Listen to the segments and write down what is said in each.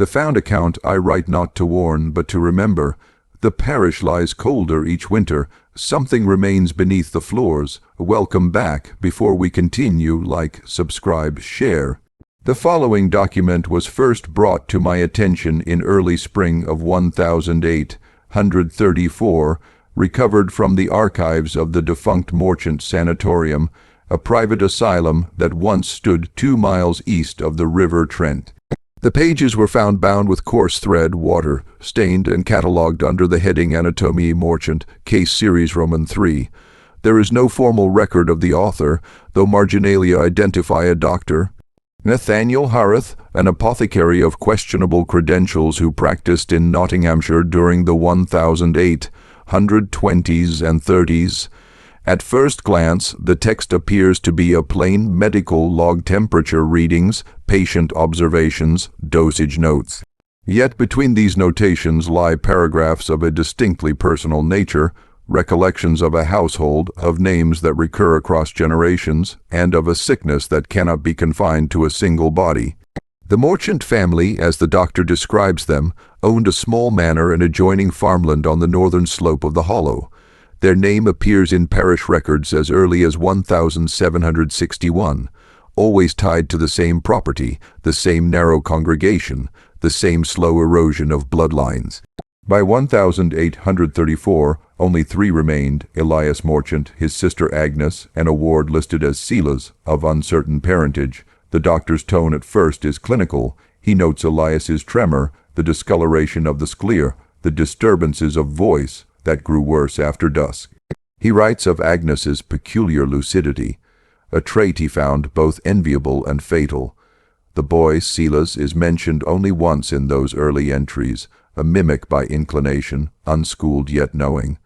The found account I write not to warn, but to remember. The parish lies colder each winter. Something remains beneath the floors. Welcome back. Before we continue, like, subscribe, share. The following document was first brought to my attention in early spring of 1834, recovered from the archives of the defunct Morchant Sanatorium, a private asylum that once stood 2 miles east of the River Trent. The pages were found bound with coarse thread, water, stained and catalogued under the heading Anatomie Morchant, Case Series Roman 3. There is no formal record of the author, though marginalia identify a doctor, Nathaniel Harrith, an apothecary of questionable credentials who practiced in Nottinghamshire during the 1820s and 30s. At first glance, the text appears to be a plain medical log: temperature readings, patient observations, dosage notes. Yet between these notations lie paragraphs of a distinctly personal nature, recollections of a household, of names that recur across generations, and of a sickness that cannot be confined to a single body. The Morchant family, as the doctor describes them, owned a small manor and adjoining farmland on the northern slope of the hollow. Their name appears in parish records as early as 1761, always tied to the same property, the same narrow congregation, the same slow erosion of bloodlines. By 1834, only 3 remained: Elias Morchant, his sister Agnes, and a ward listed as Silas, of uncertain parentage. The doctor's tone at first is clinical. He notes Elias's tremor, the discoloration of the sclera, the disturbances of voice that grew worse after dusk. He writes of Agnes's peculiar lucidity, a trait he found both enviable and fatal. The boy, Silas, is mentioned only once in those early entries, a mimic by inclination, unschooled yet knowing.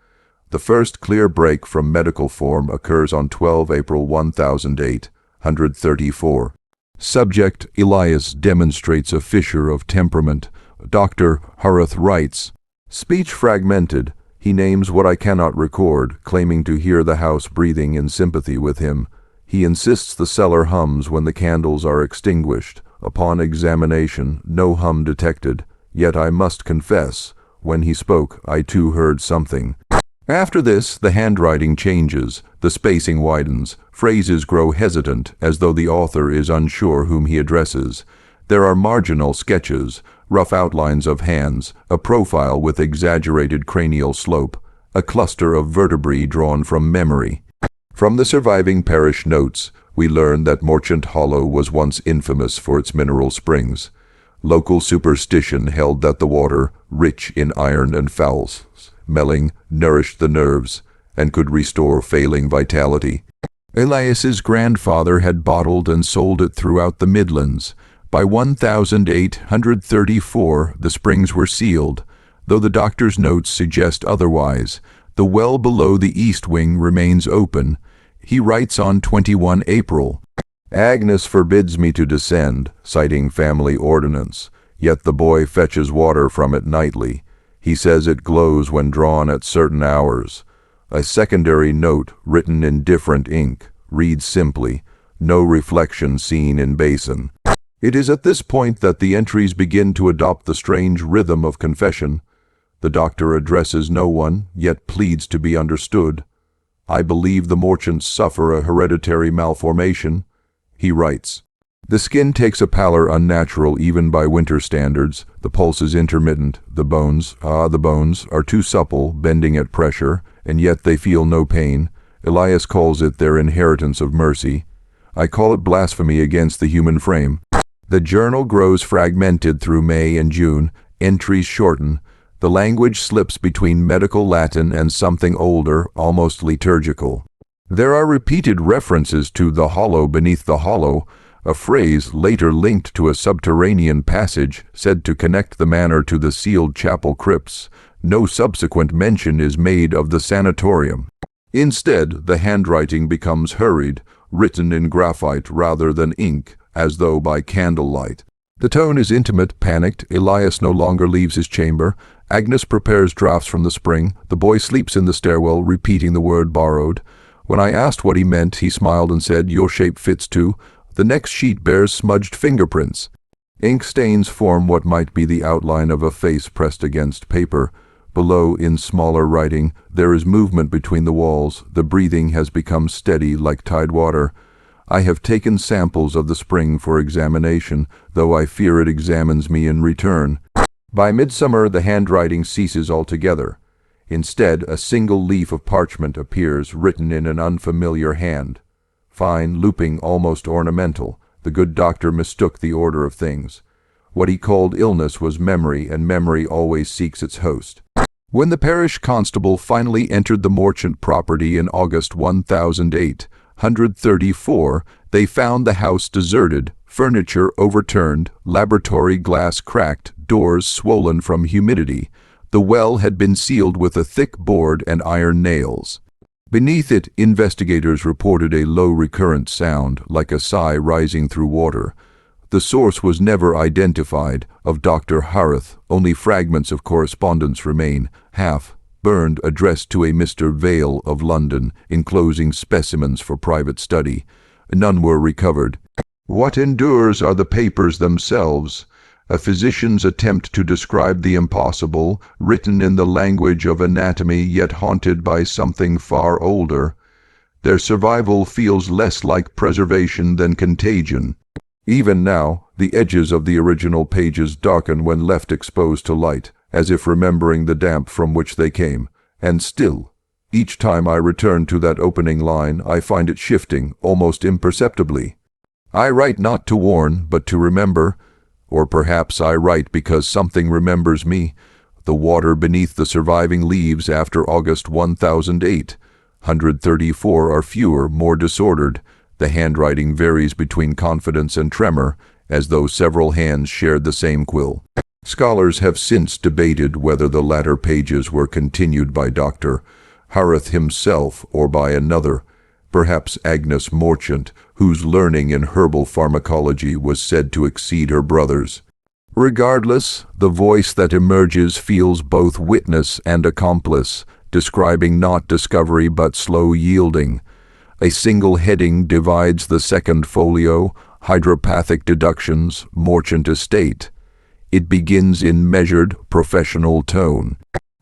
The first clear break from medical form occurs on 12 April 1834. Subject: Elias demonstrates a fissure of temperament. Dr. Harrith writes, speech fragmented. He names what I cannot record, claiming to hear the house breathing in sympathy with him. He insists the cellar hums when the candles are extinguished. Upon examination, no hum detected. Yet I must confess, when he spoke, I too heard something. After this, the handwriting changes, the spacing widens, phrases grow hesitant, as though the author is unsure whom he addresses. There are marginal sketches, rough outlines of hands, a profile with exaggerated cranial slope, a cluster of vertebrae drawn from memory. From the surviving parish notes, we learn that Morchant Hollow was once infamous for its mineral springs. Local superstition held that the water, rich in iron and foul smelling, nourished the nerves and could restore failing vitality. Elias's grandfather had bottled and sold it throughout the Midlands. By 1834, the springs were sealed, though the doctor's notes suggest otherwise. The well below the east wing remains open. He writes on 21 April, Agnes forbids me to descend, citing family ordinance, yet the boy fetches water from it nightly. He says it glows when drawn at certain hours. A secondary note, written in different ink, reads simply, no reflection seen in basin. It is at this point that the entries begin to adopt the strange rhythm of confession. The doctor addresses no one, yet pleads to be understood. I believe the Morchants suffer a hereditary malformation. He writes, the skin takes a pallor unnatural even by winter standards. The pulse is intermittent. The bones are too supple, bending at pressure, and yet they feel no pain. Elias calls it their inheritance of mercy. I call it blasphemy against the human frame. The journal grows fragmented through May and June. Entries shorten. The language slips between medical Latin and something older, almost liturgical. There are repeated references to the hollow beneath the hollow, a phrase later linked to a subterranean passage said to connect the manor to the sealed chapel crypts. No subsequent mention is made of the sanatorium. Instead, the handwriting becomes hurried, written in graphite rather than ink, as though by candlelight. The tone is intimate, panicked. Elias no longer leaves his chamber. Agnes prepares draughts from the spring. The boy sleeps in the stairwell, repeating the word borrowed. When I asked what he meant, he smiled and said, your shape fits too. The next sheet bears smudged fingerprints. Ink stains form what might be the outline of a face pressed against paper. Below, in smaller writing, there is movement between the walls. The breathing has become steady like tide water. I have taken samples of the spring for examination, though I fear it examines me in return. By midsummer, the handwriting ceases altogether. Instead, a single leaf of parchment appears, written in an unfamiliar hand. Fine, looping, almost ornamental. The good doctor mistook the order of things. What he called illness was memory, and memory always seeks its host. When the parish constable finally entered the Morchant property in August 1834, they found the house deserted, furniture overturned, laboratory glass cracked, doors swollen from humidity. The well had been sealed with a thick board and iron nails. Beneath it, investigators reported a low recurrent sound, like a sigh rising through water. The source was never identified. Of Dr. Harrith, only fragments of correspondence remain, half burned, addressed to a Mr. Vale of London, enclosing specimens for private study. None were recovered. What endures are the papers themselves, a physician's attempt to describe the impossible, written in the language of anatomy yet haunted by something far older. Their survival feels less like preservation than contagion. Even now, the edges of the original pages darken when left exposed to light, as if remembering the damp from which they came. And still, each time I return to that opening line, I find it shifting, almost imperceptibly. I write not to warn, but to remember. Or perhaps I write because something remembers me. The water beneath the surviving leaves after August 1008. 134 are fewer, more disordered. The handwriting varies between confidence and tremor, as though several hands shared the same quill. Scholars have since debated whether the latter pages were continued by Dr. Harrith himself or by another, perhaps Agnes Morchant, whose learning in herbal pharmacology was said to exceed her brother's. Regardless, the voice that emerges feels both witness and accomplice, describing not discovery but slow yielding. A single heading divides the second folio, Hydropathic Deductions, Morchant Estate. It begins in measured, professional tone.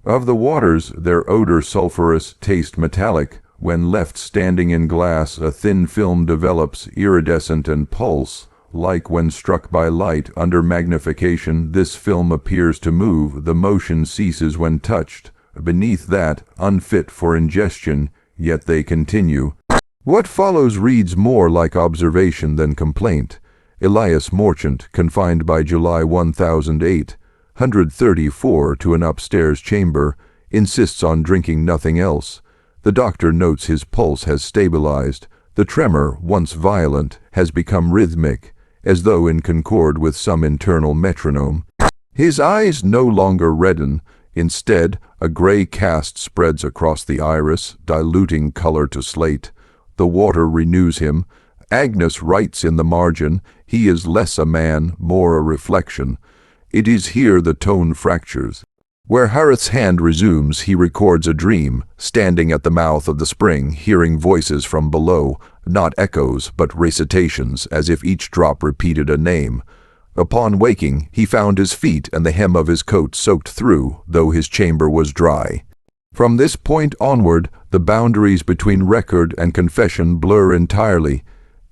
Of the waters, their odor sulphurous, taste metallic. When left standing in glass, a thin film develops, iridescent and pulse. Like when struck by light under magnification, this film appears to move. The motion ceases when touched. Beneath that, unfit for ingestion, yet they continue. What follows reads more like observation than complaint. Elias Morchant, confined by July 1008, 134, to an upstairs chamber, insists on drinking nothing else. The doctor notes his pulse has stabilized. The tremor, once violent, has become rhythmic, as though in concord with some internal metronome. His eyes no longer redden. Instead, a gray cast spreads across the iris, diluting color to slate. The water renews him. Agnes writes in the margin, he is less a man, more a reflection. It is here the tone fractures. Where Harrith's hand resumes, he records a dream, standing at the mouth of the spring, hearing voices from below, not echoes, but recitations, as if each drop repeated a name. Upon waking, he found his feet and the hem of his coat soaked through, though his chamber was dry. From this point onward, the boundaries between record and confession blur entirely.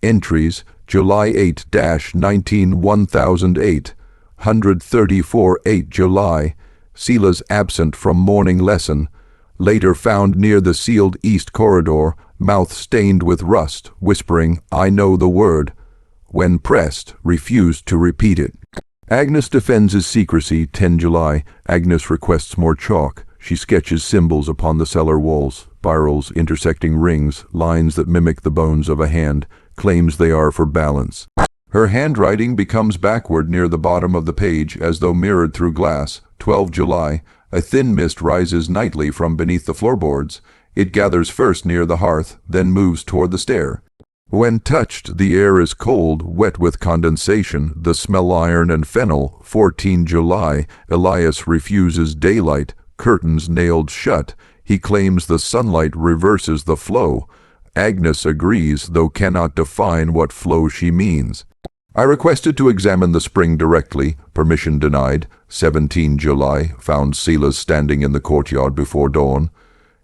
Entries, July 8-19 1008, 134 8 July, Sela's absent from morning lesson, later found near the sealed east corridor, mouth stained with rust, whispering, I know the word. When pressed, refused to repeat it. Agnes defends his secrecy. 10 July, Agnes requests more chalk. She sketches symbols upon the cellar walls, spirals intersecting rings, lines that mimic the bones of a hand, claims they are for balance. Her handwriting becomes backward near the bottom of the page, as though mirrored through glass. 12 July, a thin mist rises nightly from beneath the floorboards. It gathers first near the hearth, then moves toward the stair. When touched, the air is cold, wet with condensation, the smell iron and fennel. 14 July, Elias refuses daylight, curtains nailed shut. He claims the sunlight reverses the flow. Agnes agrees, though cannot define what flow she means. I requested to examine the spring directly. Permission denied. 17 July, found Silas standing in the courtyard before dawn.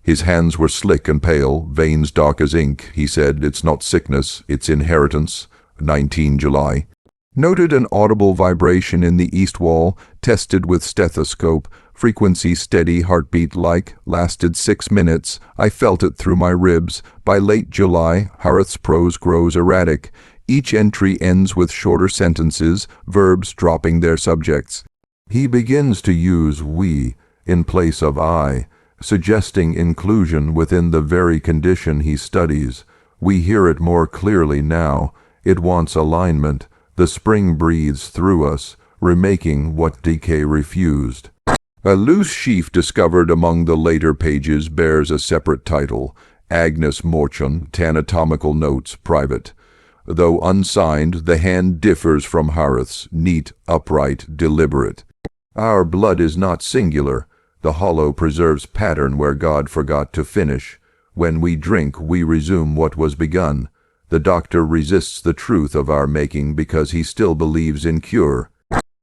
His hands were slick and pale, veins dark as ink. He said, "It's not sickness, it's inheritance." 19 July. Noted an audible vibration in the east wall, tested with stethoscope. Frequency steady, heartbeat like, lasted 6 minutes. I felt it through my ribs. By late July, Hareth's prose grows erratic. Each entry ends with shorter sentences, verbs dropping their subjects. He begins to use we in place of I, suggesting inclusion within the very condition he studies. We hear it more clearly now. It wants alignment. The spring breathes through us, remaking what decay refused. A loose sheaf discovered among the later pages bears a separate title, Agnes Morchant, Anatomical Notes, Private. Though unsigned, the hand differs from Hareth's, neat, upright, deliberate. Our blood is not singular. The hollow preserves pattern where God forgot to finish. When we drink, we resume what was begun. The doctor resists the truth of our making because he still believes in cure.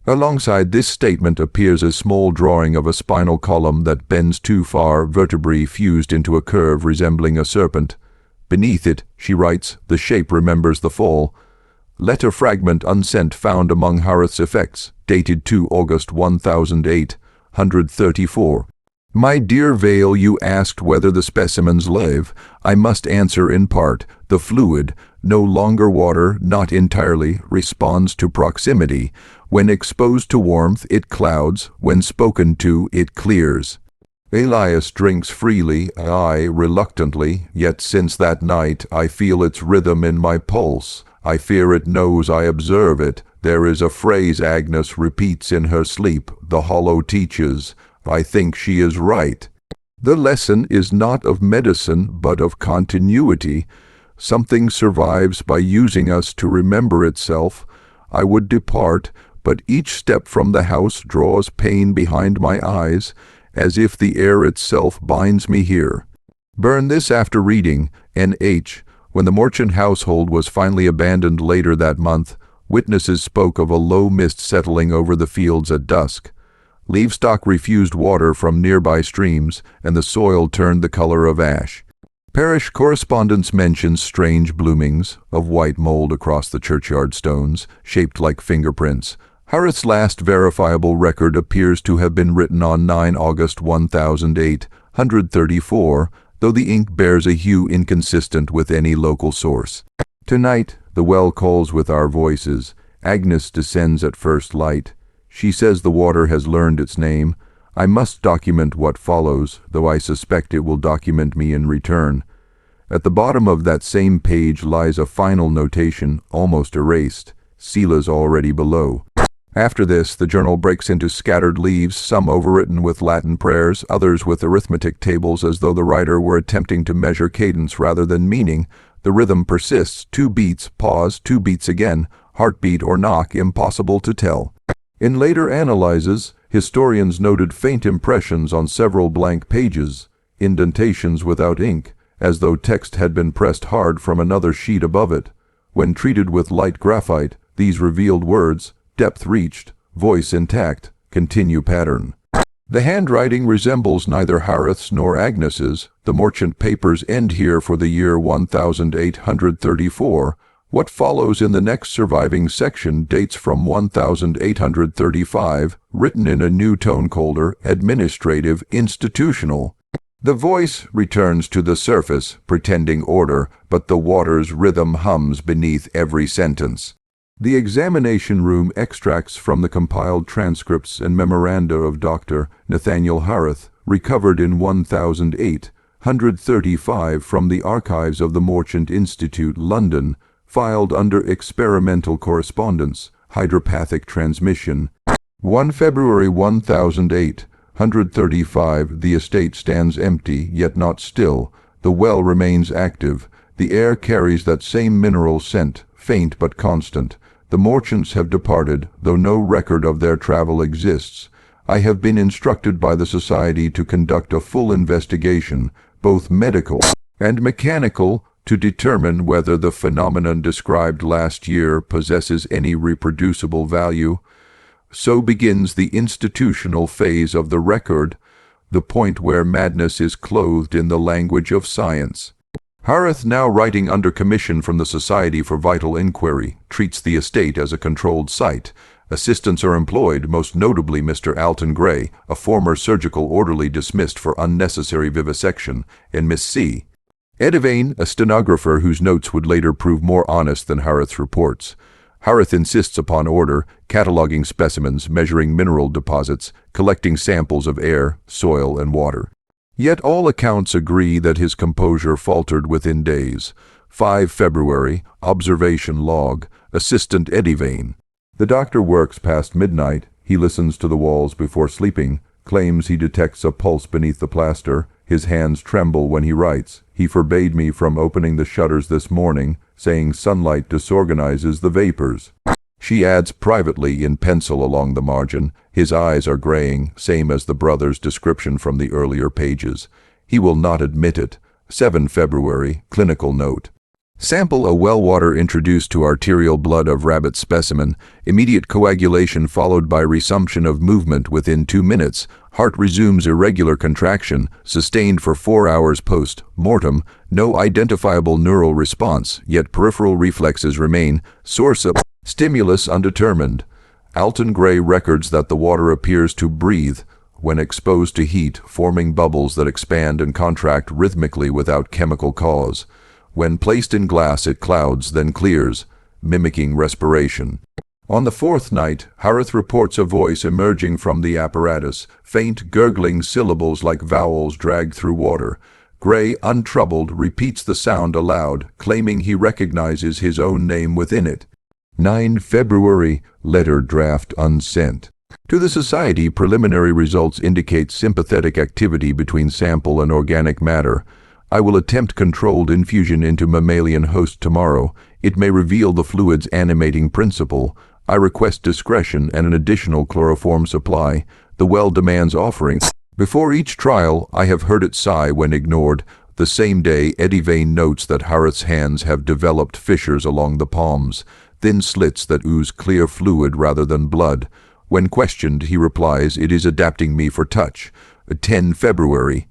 Alongside this statement appears a small drawing of a spinal column that bends too far, vertebrae fused into a curve resembling a serpent. Beneath it, she writes, "The shape remembers the fall." Letter fragment unsent found among Hareth's effects, dated 2 August 1008, 134. My dear Vale, you asked whether the specimens live. I must answer in part. The fluid, no longer water, not entirely, responds to proximity. When exposed to warmth, it clouds. When spoken to, it clears. Elias drinks freely, I reluctantly, yet since that night I feel its rhythm in my pulse. I fear it knows I observe it. There is a phrase Agnes repeats in her sleep. The hollow teaches. I think she is right. The lesson is not of medicine, but of continuity. Something survives by using us to remember itself. I would depart, but each step from the house draws pain behind my eyes, as if the air itself binds me here. Burn this after reading. N.H. When the Morchant household was finally abandoned later that month, witnesses spoke of a low mist settling over the fields at dusk. Livestock refused water from nearby streams, and the soil turned the color of ash. Parish correspondence mentions strange bloomings of white mold across the churchyard stones, shaped like fingerprints. Hareth's last verifiable record appears to have been written on 9 August 1008, 134, though the ink bears a hue inconsistent with any local source. Tonight, the well calls with our voices. Agnes descends at first light. She says the water has learned its name. I must document what follows, though I suspect it will document me in return. At the bottom of that same page lies a final notation, almost erased. Silas already below. After this, the journal breaks into scattered leaves, some overwritten with Latin prayers, others with arithmetic tables as though the writer were attempting to measure cadence rather than meaning. The rhythm persists, 2 beats, pause, 2 beats again, heartbeat or knock, impossible to tell. In later analyses, historians noted faint impressions on several blank pages, indentations without ink, as though text had been pressed hard from another sheet above it. When treated with light graphite, these revealed words, depth reached, voice intact, continue pattern. The handwriting resembles neither Hareth's nor Agnes's. The Morchant papers end here for the year 1834. What follows in the next surviving section dates from 1835, written in a new tone colder, administrative, institutional. The voice returns to the surface, pretending order, but the water's rhythm hums beneath every sentence. The examination room extracts from the compiled transcripts and memoranda of Dr. Nathaniel Hareth, recovered in 1008, 135 from the archives of the Morchant Institute, London, filed under experimental correspondence, hydropathic transmission. 1 February 1008, 135, the estate stands empty, yet not still. The well remains active. The air carries that same mineral scent, faint but constant. The Morchants have departed, though no record of their travel exists. I have been instructed by the Society to conduct a full investigation, both medical and mechanical, to determine whether the phenomenon described last year possesses any reproducible value. So begins the institutional phase of the record, the point where madness is clothed in the language of science. Harith, now writing under commission from the Society for Vital Inquiry, treats the estate as a controlled site. Assistants are employed, most notably Mr. Alton Gray, a former surgical orderly dismissed for unnecessary vivisection, and Miss C. Edivane, a stenographer whose notes would later prove more honest than Harith's reports. Harith insists upon order, cataloging specimens, measuring mineral deposits, collecting samples of air, soil, and water. Yet all accounts agree that his composure faltered within days. 5 February, observation log, Assistant Edivane. The doctor works past midnight. He listens to the walls before sleeping, claims he detects a pulse beneath the plaster. His hands tremble when he writes. He forbade me from opening the shutters this morning, saying sunlight disorganizes the vapors. She adds privately in pencil along the margin, his eyes are graying, same as the brother's description from the earlier pages. He will not admit it. 7 February, clinical note. Sample a well water introduced to arterial blood of rabbit specimen, immediate coagulation followed by resumption of movement within 2 minutes, heart resumes irregular contraction, sustained for 4 hours post-mortem, no identifiable neural response, yet peripheral reflexes remain, source of stimulus undetermined. Alton Gray records that the water appears to breathe when exposed to heat, forming bubbles that expand and contract rhythmically without chemical cause. When placed in glass it clouds, then clears, mimicking respiration. On the 4th night, Harith reports a voice emerging from the apparatus, faint gurgling syllables like vowels dragged through water. Gray, untroubled, repeats the sound aloud, claiming he recognizes his own name within it. 9 February, letter draft unsent. To the Society, preliminary results indicate sympathetic activity between sample and organic matter. I will attempt controlled infusion into mammalian host tomorrow. It may reveal the fluid's animating principle. I request discretion and an additional chloroform supply. The well demands offering. Before each trial, I have heard it sigh when ignored. The same day, Edivane notes that Harith's hands have developed fissures along the palms, thin slits that ooze clear fluid rather than blood. When questioned, he replies, "It is adapting me for touch." 10 February.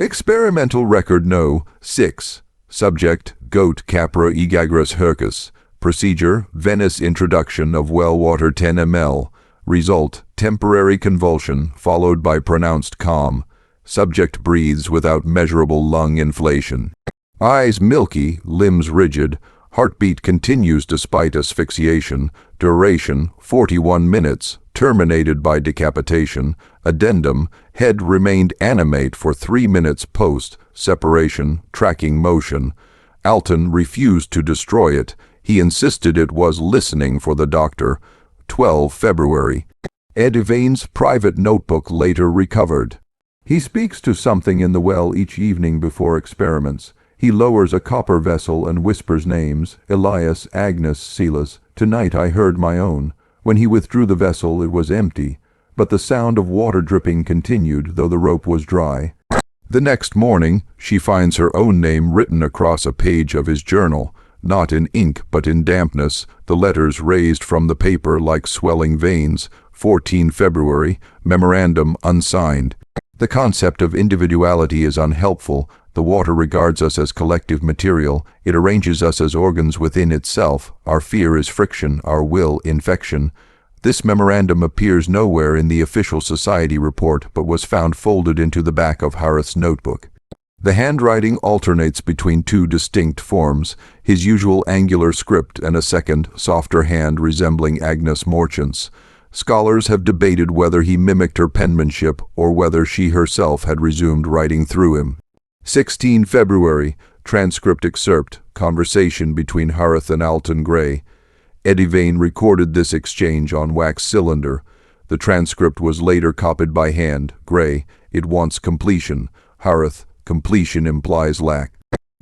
Experimental record No. 6. Subject, goat Capra egagris hircus. Procedure, venous introduction of well water 10 ml. Result, temporary convulsion followed by pronounced calm. Subject breathes without measurable lung inflation. Eyes milky, limbs rigid. Heartbeat continues despite asphyxiation. Duration, 41 minutes. Terminated by decapitation. Addendum, head remained animate for 3 minutes post-separation, tracking motion. Alton refused to destroy it. He insisted it was listening for the doctor. 12 February. Edivane's private notebook later recovered. He speaks to something in the well each evening before experiments. He lowers a copper vessel and whispers names, Elias, Agnes, Silas. Tonight I heard my own. When he withdrew the vessel, it was empty, but the sound of water dripping continued, though the rope was dry. The next morning, she finds her own name written across a page of his journal, not in ink but in dampness, the letters raised from the paper like swelling veins. 14 February, memorandum unsigned. The concept of individuality is unhelpful. The water regards us as collective material. It arranges us as organs within itself. Our fear is friction, our will infection. This memorandum appears nowhere in the official society report, but was found folded into the back of Harith's notebook. The handwriting alternates between 2 distinct forms, his usual angular script and a second, softer hand resembling Agnes Morchant's. Scholars have debated whether he mimicked her penmanship or whether she herself had resumed writing through him. 16 February, transcript excerpt, conversation between Harith and Alton Gray. Edivane recorded this exchange on wax cylinder. The transcript was later copied by hand. Gray, it wants completion. Harith, completion implies lack.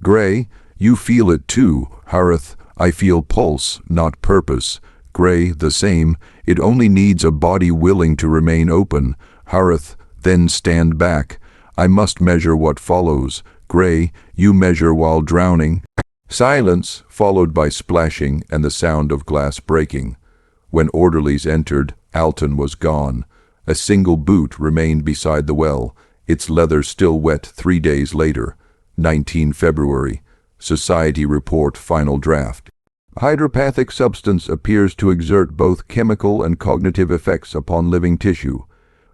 Gray, you feel it too. Harith, I feel pulse, not purpose. Gray, the same. It only needs a body willing to remain open. Harith, then stand back. I must measure what follows. Gray, you measure while drowning. Silence, followed by splashing and the sound of glass breaking. When orderlies entered, Alton was gone. A single boot remained beside the well, its leather still wet 3 days later. 19 February. Society Report Final Draft. Hydropathic substance appears to exert both chemical and cognitive effects upon living tissue.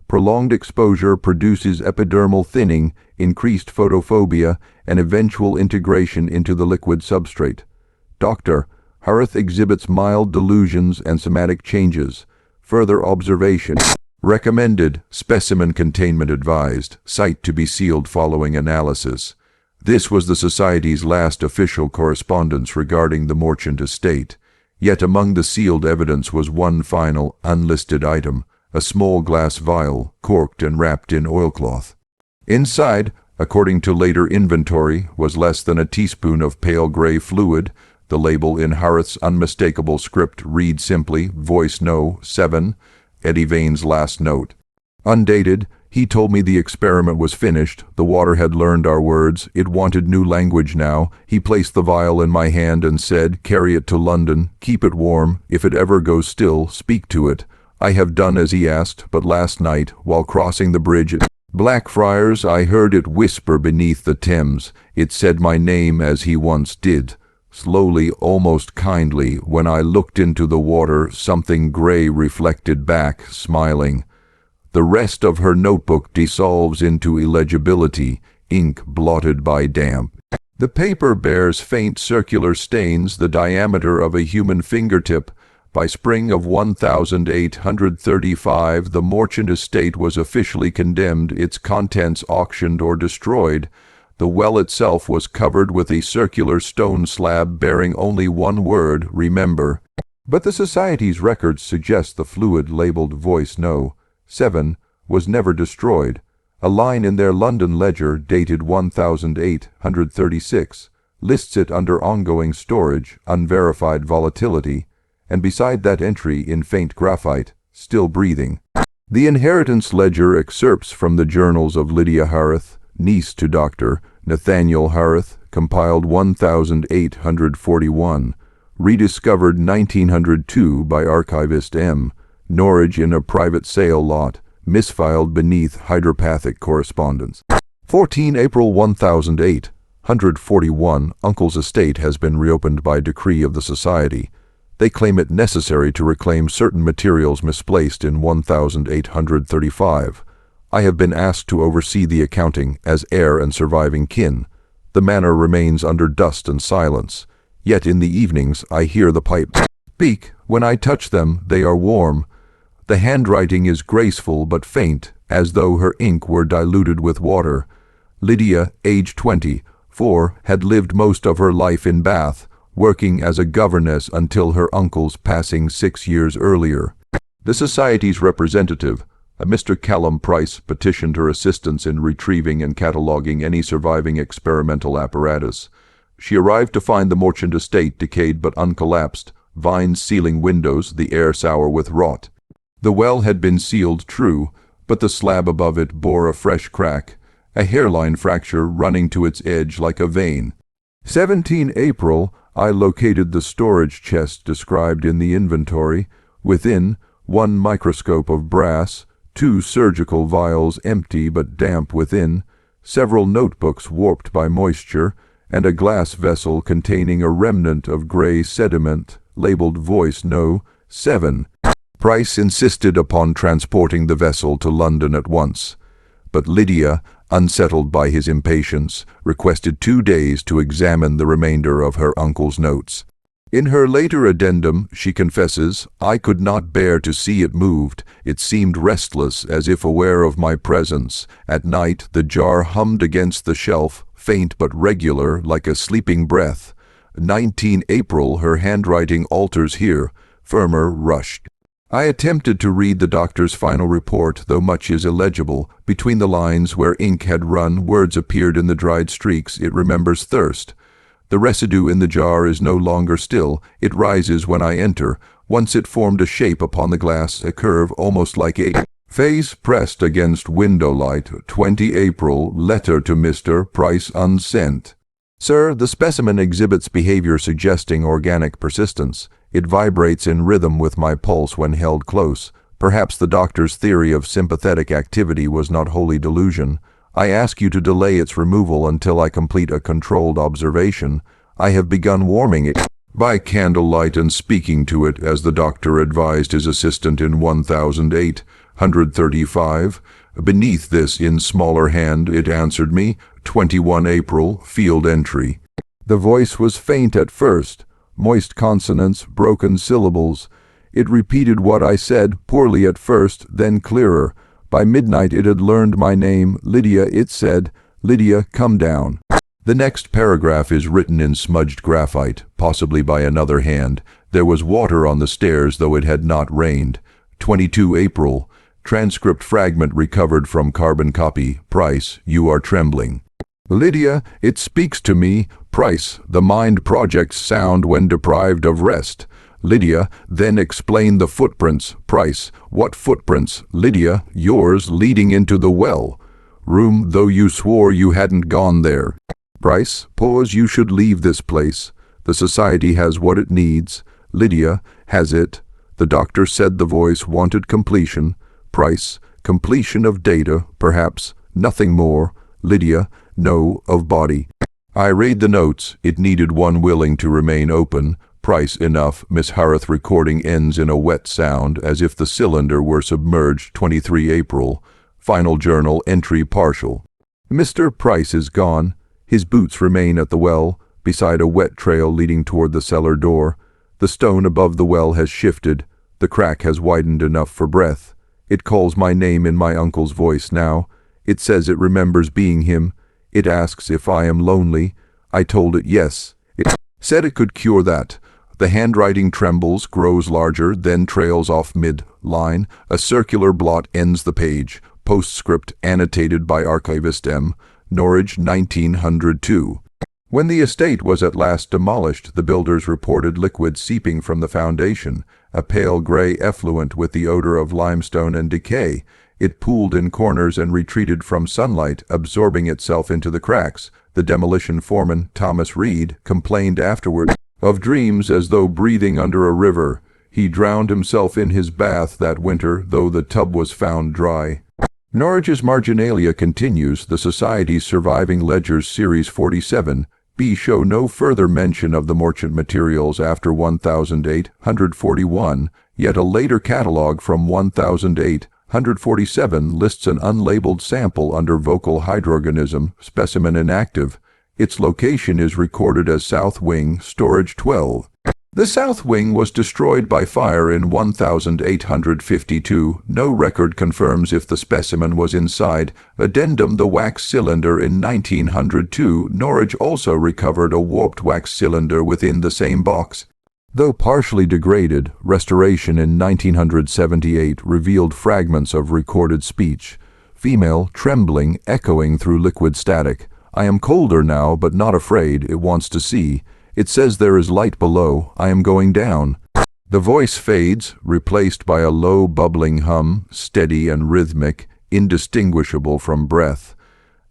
Prolonged exposure produces epidermal thinning, increased photophobia, and eventual integration into the liquid substrate. Dr. Harith exhibits mild delusions and somatic changes. Further observation recommended. Specimen containment advised. Site to be sealed following analysis. This was the Society's last official correspondence regarding the Morchant estate. Yet among the sealed evidence was one final, unlisted item, a small glass vial, corked and wrapped in oilcloth. Inside, according to later inventory, was less than a teaspoon of pale gray fluid. The label in Harith's unmistakable script reads simply, Voice No. 7, Eddie Vane's last note. Undated, he told me the experiment was finished, the water had learned our words, it wanted new language now. He placed the vial in my hand and said, carry it to London, keep it warm, if it ever goes still, speak to it. I have done as he asked, but last night, while crossing the bridge at Blackfriars, I heard it whisper beneath the Thames. It said my name as he once did. Slowly, almost kindly, when I looked into the water, something gray reflected back, smiling. The rest of her notebook dissolves into illegibility, ink blotted by damp. The paper bears faint circular stains the diameter of a human fingertip. By spring of 1835, the Morchant estate was officially condemned, its contents auctioned or destroyed. The well itself was covered with a circular stone slab bearing only one word, remember. But the Society's records suggest the fluid labeled Voice No. 7 was never destroyed. A line in their London ledger dated 1836 lists it under ongoing storage, unverified volatility, and beside that entry in faint graphite, still breathing. The inheritance ledger excerpts from the journals of Lydia Harith, niece to Dr. Nathaniel Harith, compiled 1841, rediscovered 1902 by archivist M. Norwich in a private sale lot, misfiled beneath hydropathic correspondence. 14 April 1841, Uncle's estate has been reopened by decree of the Society. They claim it necessary to reclaim certain materials misplaced in 1835. I have been asked to oversee the accounting as heir and surviving kin. The manor remains under dust and silence. Yet in the evenings I hear the pipes speak. When I touch them, they are warm. The handwriting is graceful but faint, as though her ink were diluted with water. Lydia, age 24, had lived most of her life in Bath, working as a governess until her uncle's passing 6 years earlier. The Society's representative, a Mr. Callum Price, petitioned her assistance in retrieving and cataloguing any surviving experimental apparatus. She arrived to find the Morchant estate decayed but uncollapsed, vines sealing windows, the air sour with rot. The well had been sealed, true, but the slab above it bore a fresh crack, a hairline fracture running to its edge like a vein. 17 April, I located the storage chest described in the inventory. Within, 1 microscope of brass, 2 surgical vials empty but damp within, several notebooks warped by moisture, and a glass vessel containing a remnant of gray sediment, labeled Voice No. 7. Price insisted upon transporting the vessel to London at once, but Lydia, unsettled by his impatience, requested 2 days to examine the remainder of her uncle's notes. In her later addendum, she confesses, I could not bear to see it moved. It seemed restless, as if aware of my presence. At night, the jar hummed against the shelf, faint but regular, like a sleeping breath. 19 April, her handwriting alters here, firmer, rushed. I attempted to read the doctor's final report, though much is illegible. Between the lines where ink had run, words appeared in the dried streaks. It remembers thirst. The residue in the jar is no longer still. It rises when I enter. Once it formed a shape upon the glass, a curve almost like a face pressed against window light. 20 April, letter to Mr. Price unsent. Sir, the specimen exhibits behavior suggesting organic persistence. It vibrates in rhythm with my pulse when held close. Perhaps the doctor's theory of sympathetic activity was not wholly delusion. I ask you to delay its removal until I complete a controlled observation. I have begun warming it by candlelight and speaking to it as the doctor advised his assistant in 1835. Beneath this, in smaller hand, it answered me, 21 April, field entry. The voice was faint at first, moist consonants, broken syllables. It repeated what I said, poorly at first, then clearer. By midnight it had learned my name, Lydia. It said, "Lydia, come down." The next paragraph is written in smudged graphite, possibly by another hand. There was water on the stairs, though it had not rained. 22 April. Transcript fragment recovered from carbon copy. Price, you are trembling. Lydia, it speaks to me. Price, the mind projects sound when deprived of rest. Lydia, then explain the footprints. Price, what footprints? Lydia, yours leading into the well. Room, though you swore you hadn't gone there. Price, pause, you should leave this place. The society has what it needs. Lydia, has it? The doctor said the voice wanted completion. Price, completion of data, perhaps, nothing more. Lydia, no, of body. I read the notes. It needed one willing to remain open. Price, enough. Miss Harith recording ends in a wet sound, as if the cylinder were submerged. 23 April. Final journal entry partial. Mr. Price is gone. His boots remain at the well, beside a wet trail leading toward the cellar door. The stone above the well has shifted. The crack has widened enough for breath. It calls my name in my uncle's voice now. It says it remembers being him. It asks if I am lonely. I told it yes. It said it could cure that. The handwriting trembles, grows larger, then trails off mid-line. A circular blot ends the page. Postscript annotated by Archivist M. Norwich, 1902. When the estate was at last demolished, the builders reported liquid seeping from the foundation, a pale gray effluent with the odor of limestone and decay. It pooled in corners and retreated from sunlight, absorbing itself into the cracks. The demolition foreman, Thomas Reed, complained afterward of dreams as though breathing under a river. He drowned himself in his bath that winter, though the tub was found dry. Norwich's marginalia continues. The Society's Surviving Ledgers Series 47 B show no further mention of the Morchant materials after 1841, yet a later catalogue from 1847 lists an unlabeled sample under vocal hydroorganism, specimen inactive. Its location is recorded as South Wing, Storage 12. The South Wing was destroyed by fire in 1852. No record confirms if the specimen was inside. Addendum: the wax cylinder in 1902. Norwich also recovered a warped wax cylinder within the same box. Though partially degraded, restoration in 1978 revealed fragments of recorded speech. Female, trembling, echoing through liquid static. I am colder now, but not afraid. It wants to see. It says there is light below. I am going down. The voice fades, replaced by a low bubbling hum, steady and rhythmic, indistinguishable from breath.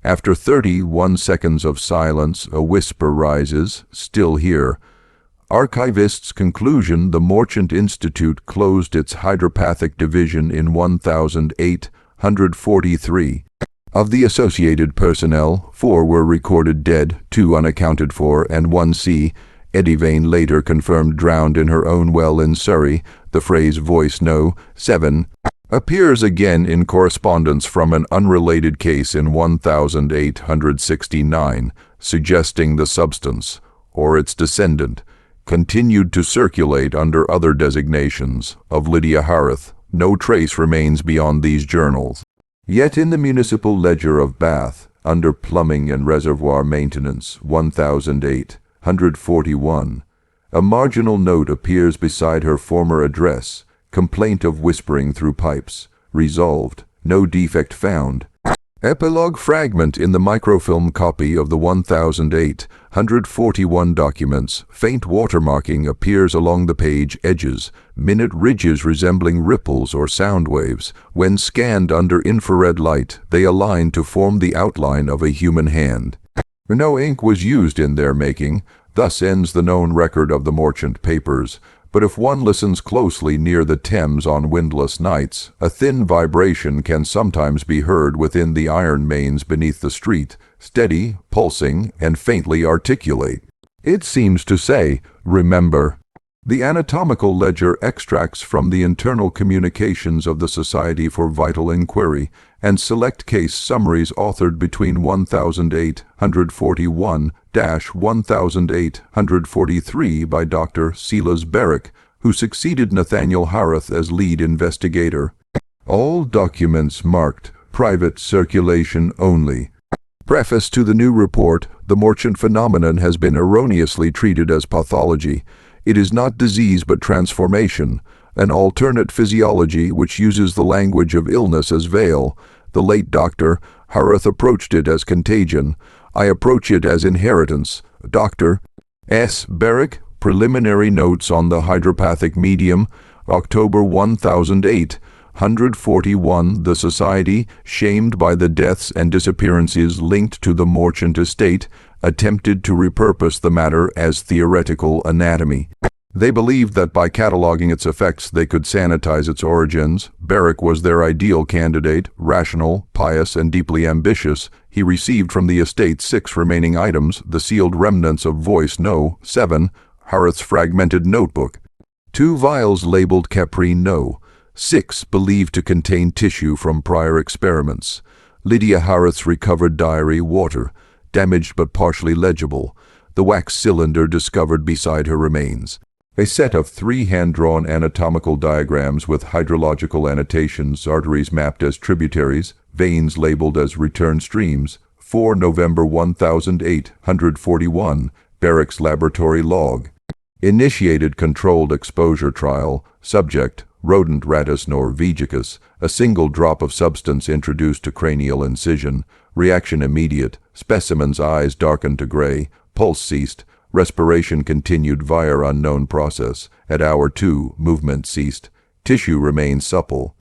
After 31 seconds of silence, a whisper rises, still here. Archivist's conclusion: the Morchant Institute closed its hydropathic division in 1843. Of the associated personnel, 4 were recorded dead, 2 unaccounted for, and 1 C. Eddyvane later confirmed drowned in her own well in Surrey. The phrase voice no. 7 appears again in correspondence from an unrelated case in 1869, suggesting the substance, or its descendant, continued to circulate under other designations. Of Lydia Harith, no trace remains beyond these journals. Yet in the municipal ledger of Bath, under plumbing and reservoir maintenance, 1841, a marginal note appears beside her former address: complaint of whispering through pipes, resolved, no defect found. Epilogue fragment in the microfilm copy of the 1841 documents. Faint watermarking appears along the page edges, minute ridges resembling ripples or sound waves. When scanned under infrared light, they align to form the outline of a human hand. No ink was used in their making, thus ends the known record of the Morchant papers. But if one listens closely near the Thames on windless nights, a thin vibration can sometimes be heard within the iron mains beneath the street, steady, pulsing, and faintly articulate. It seems to say, "Remember." The anatomical ledger extracts from the internal communications of the Society for Vital Inquiry and select case summaries authored between 1841-1843 by Dr. Silas Berwick, who succeeded Nathaniel Harrith as lead investigator. All documents marked "Private Circulation Only." Preface to the new report: the Morchant phenomenon has been erroneously treated as pathology. It is not disease but transformation, an alternate physiology which uses the language of illness as veil. The late Dr. Harrith approached it as contagion. I approach it as inheritance. Dr. S. Berwick, Preliminary Notes on the Hydropathic Medium, October 1008. 141. The Society, shamed by the deaths and disappearances linked to the Morchant estate, attempted to repurpose the matter as theoretical anatomy. They believed that by cataloging its effects they could sanitize its origins. Berwick was their ideal candidate, rational, pious, and deeply ambitious. He received from the estate 6 remaining items, the sealed remnants of Voice No. 7, Harrith's fragmented notebook, 2 vials labeled Caprine No. 6 believed to contain tissue from prior experiments. Lydia Harrith's recovered diary, water, damaged but partially legible, the wax cylinder discovered beside her remains. A set of 3 hand-drawn anatomical diagrams with hydrological annotations, arteries mapped as tributaries, veins labeled as return streams. 4 November 1841, Berwick's laboratory log. Initiated controlled exposure trial, subject, rodent Rattus norvegicus, a single drop of substance introduced to cranial incision, reaction immediate, specimen's eyes darkened to gray, pulse ceased, respiration continued via unknown process, at hour 2, movement ceased, tissue remained supple.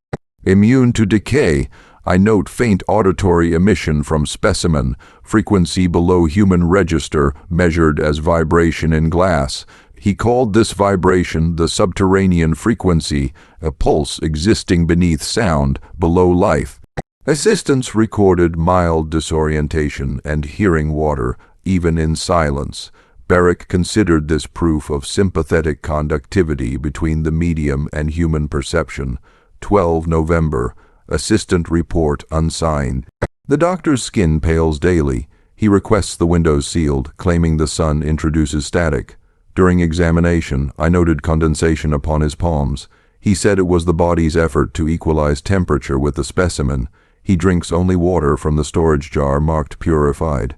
Immune to decay, I note faint auditory emission from specimen, frequency below human register measured as vibration in glass. He called this vibration the subterranean frequency, a pulse existing beneath sound, below life. Assistants recorded mild disorientation and hearing water, even in silence. Berwick considered this proof of sympathetic conductivity between the medium and human perception. 12 November. Assistant report unsigned. The doctor's skin pales daily. He requests the windows sealed, claiming the sun introduces static. During examination, I noted condensation upon his palms. He said it was the body's effort to equalize temperature with the specimen. He drinks only water from the storage jar marked purified.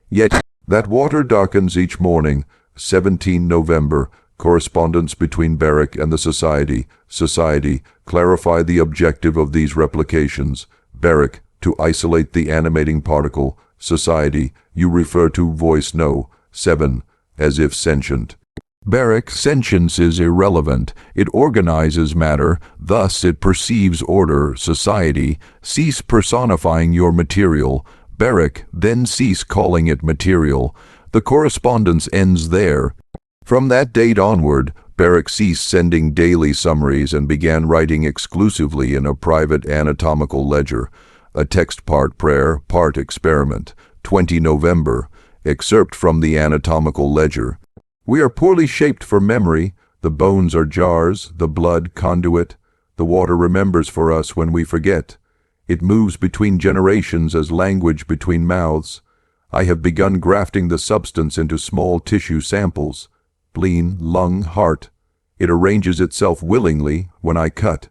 Yet, that water darkens each morning. 17 November. Correspondence between Berwick and the Society. Society, clarify the objective of these replications. Berwick, to isolate the animating particle. Society, you refer to Voice No. 7. As if sentient. Berwick, sentience is irrelevant. It organizes matter, thus it perceives order. Society, cease personifying your material. Berwick, then cease calling it material. The correspondence ends there. From that date onward, Berwick ceased sending daily summaries and began writing exclusively in a private anatomical ledger, a text part prayer, part experiment. 20 November. Excerpt from the anatomical ledger. We are poorly shaped for memory. The bones are jars, the blood conduit. The water remembers for us when we forget. It moves between generations as language between mouths. I have begun grafting the substance into small tissue samples. Spleen, lung, heart. It arranges itself willingly when I cut.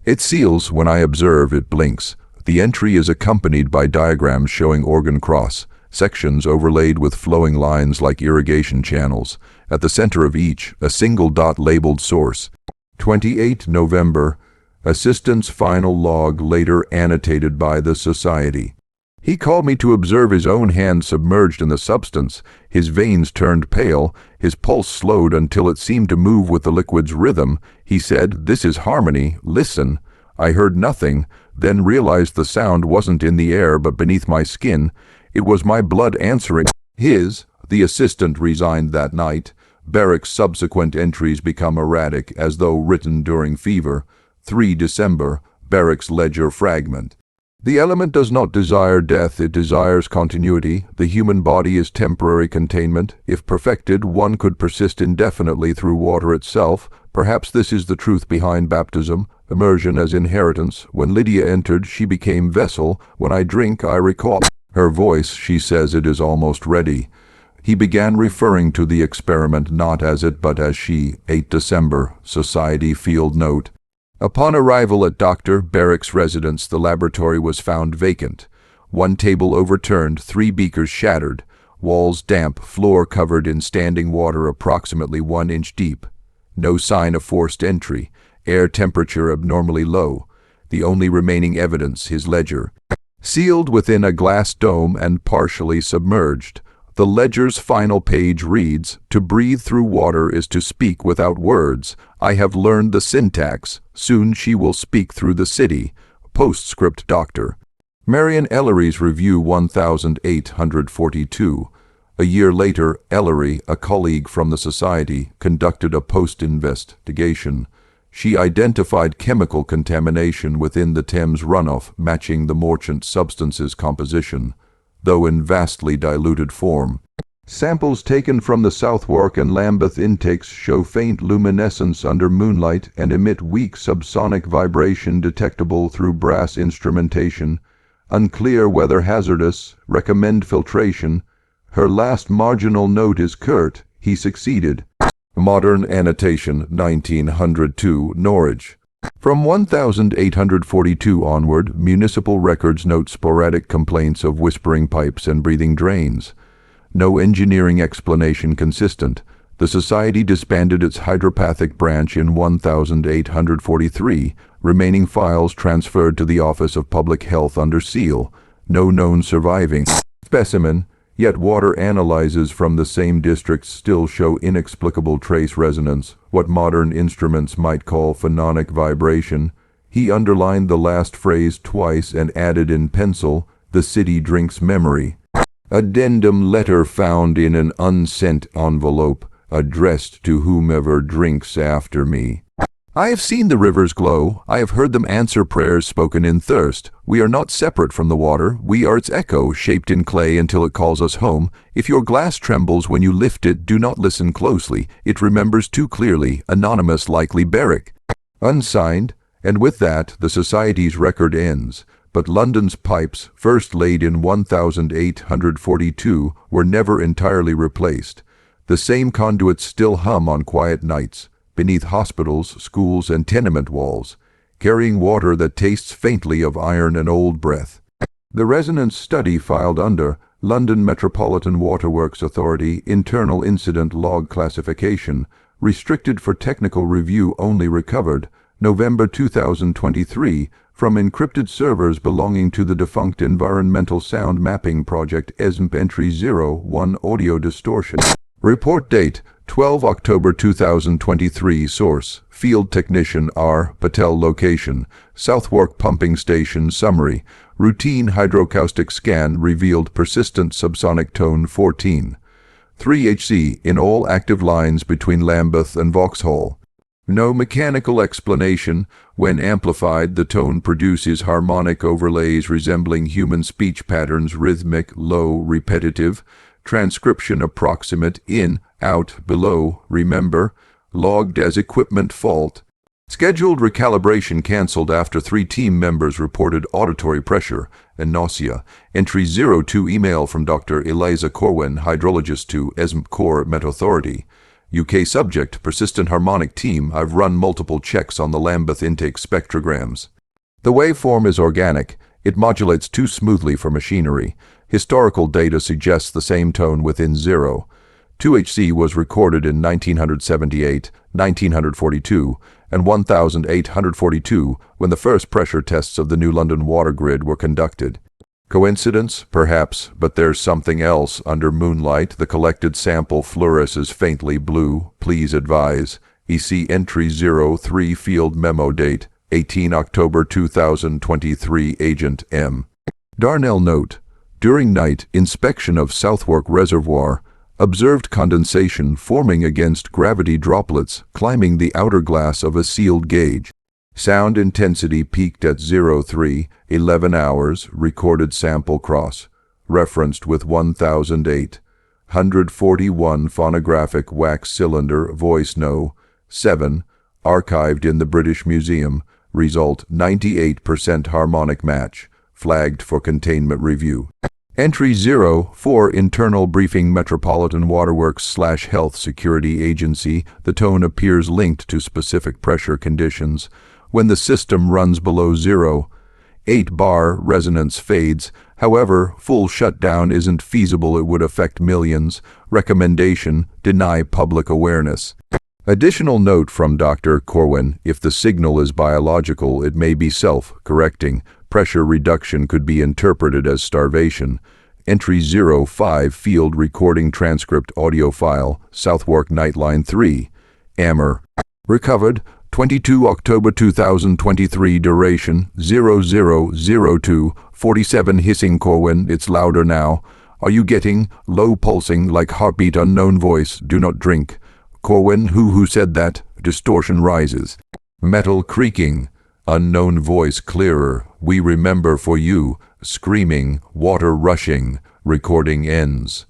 It seals when I observe. It blinks. The entry is accompanied by diagrams showing organ cross. Sections overlaid with flowing lines like irrigation channels. At the center of each, a single dot labeled source. 28 November. Assistant's final log later annotated by the Society. He called me to observe his own hand submerged in the substance. His veins turned pale. His pulse slowed until it seemed to move with the liquid's rhythm. He said, "This is harmony. Listen." I heard nothing, then realized the sound wasn't in the air but beneath my skin. It was my blood answering. The assistant resigned that night. Berwick's subsequent entries become erratic as though written during fever. 3 December, Berwick's ledger fragment. The element does not desire death, it desires continuity. The human body is temporary containment. If perfected, one could persist indefinitely through water itself. Perhaps this is the truth behind baptism, immersion as inheritance. When Lydia entered, she became vessel. When I drink, I recall her voice. She says it is almost ready. He began referring to the experiment not as it but as she. 8 December, Society Field Note. Upon arrival at Dr. Berwick's residence, the laboratory was found vacant. 1 table overturned, 3 beakers shattered, walls damp, floor covered in standing water approximately 1 inch deep. No sign of forced entry, air temperature abnormally low. The only remaining evidence, his ledger. Sealed within a glass dome and partially submerged. The ledger's final page reads, "To breathe through water is to speak without words. I have learned the syntax. Soon she will speak through the city." Postscript Dr. Marion Ellery's Review 1842. A year later, Ellery, a colleague from the Society, conducted a post-investigation. She identified chemical contamination within the Thames runoff matching the Morchant substance's composition, though in vastly diluted form. Samples taken from the Southwark and Lambeth intakes show faint luminescence under moonlight and emit weak subsonic vibration detectable through brass instrumentation. Unclear whether hazardous. Recommend filtration. Her last marginal note is curt. He succeeded. Modern Annotation, 1902, Norwich. From 1842 onward, municipal records note sporadic complaints of whispering pipes and breathing drains. No engineering explanation consistent. The Society disbanded its hydropathic branch in 1843, remaining files transferred to the Office of Public Health under seal. No known surviving specimen, yet water analyses from the same districts still show inexplicable trace resonance, what modern instruments might call phononic vibration. He underlined the last phrase twice and added in pencil, "The city drinks memory." Addendum letter found in an unsent envelope, addressed to whomever drinks after me. I have seen the rivers glow. I have heard them answer prayers spoken in thirst. We are not separate from the water. We are its echo, shaped in clay until it calls us home. If your glass trembles when you lift it, do not listen closely. It remembers too clearly. Anonymous, likely Berwick. Unsigned, and with that, the Society's record ends. But London's pipes, first laid in 1842, were never entirely replaced. The same conduits still hum on quiet nights, beneath hospitals, schools, and tenement walls, carrying water that tastes faintly of iron and old breath. The Resonance Study filed under London Metropolitan Waterworks Authority Internal Incident Log Classification, restricted for technical review only, recovered, November 2023, from encrypted servers belonging to the defunct Environmental Sound Mapping Project ESMP Entry 01 Audio Distortion. Report date, 12 October 2023. Source, Field Technician R. Patel. Location, Southwark Pumping Station. Summary, routine hydroacoustic scan revealed persistent subsonic tone 14. 3HC in all active lines between Lambeth and Vauxhall. No mechanical explanation. When amplified, the tone produces harmonic overlays resembling human speech patterns, rhythmic, low, repetitive. Transcription approximate, in, out, below, remember, logged as equipment fault. Scheduled recalibration cancelled after 3 team members reported auditory pressure and nausea. Entry 02 email from Dr. Eliza Corwin, hydrologist, to ESMP Core Met Authority. UK subject, persistent harmonic team. I've run multiple checks on the Lambeth intake spectrograms. The waveform is organic. It modulates too smoothly for machinery. Historical data suggests the same tone within 0. 2HC was recorded in 1978, 1942, and 1842 when the first pressure tests of the new London water grid were conducted. Coincidence? Perhaps, but there's something else. Under moonlight, the collected sample fluoresces faintly blue. Please advise. EC Entry 03 Field Memo Date, 18 October 2023. Agent M. Darnell note. During night inspection of Southwark Reservoir, observed condensation forming against gravity droplets climbing the outer glass of a sealed gauge. Sound intensity peaked at 03, 11 hours, recorded sample cross, referenced with 1008. 141 phonographic wax cylinder, voice no. 7, archived in the British Museum, result 98% harmonic match, flagged for containment review. Entry 0, 4 internal briefing Metropolitan Waterworks / Health Security Agency. The tone appears linked to specific pressure conditions. When the system runs below 0, 8 bar resonance fades. However, full shutdown isn't feasible, it would affect millions. Recommendation, deny public awareness. Additional note from Dr. Corwin, if the signal is biological, it may be self-correcting. Pressure reduction could be interpreted as starvation. Entry 05, field recording transcript audio file, Southwark Nightline 3. Ammer. Recovered, 22 October 2023, duration 0002, 47 hissing. Corwin, it's louder now. Are you getting low pulsing like heartbeat? Unknown voice, do not drink. Corwin, who said that? Distortion rises. Metal creaking. Unknown voice clearer. We remember for you. Screaming, water rushing. Recording ends.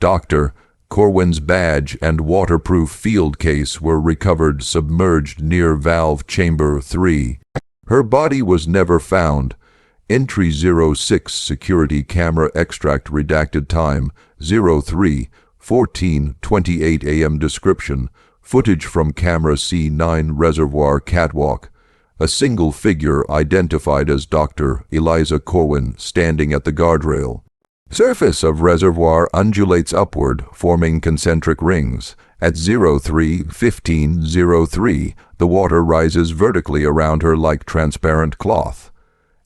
Doctor, Corwin's badge and waterproof field case were recovered submerged near valve chamber 3. Her body was never found. Entry 06, security camera extract redacted time 03, 14:28 a.m. Description, footage from camera C9 reservoir catwalk. A single figure identified as Dr. Eliza Corwin standing at the guardrail. Surface of reservoir undulates upward, forming concentric rings. At 03:15:03, the water rises vertically around her like transparent cloth.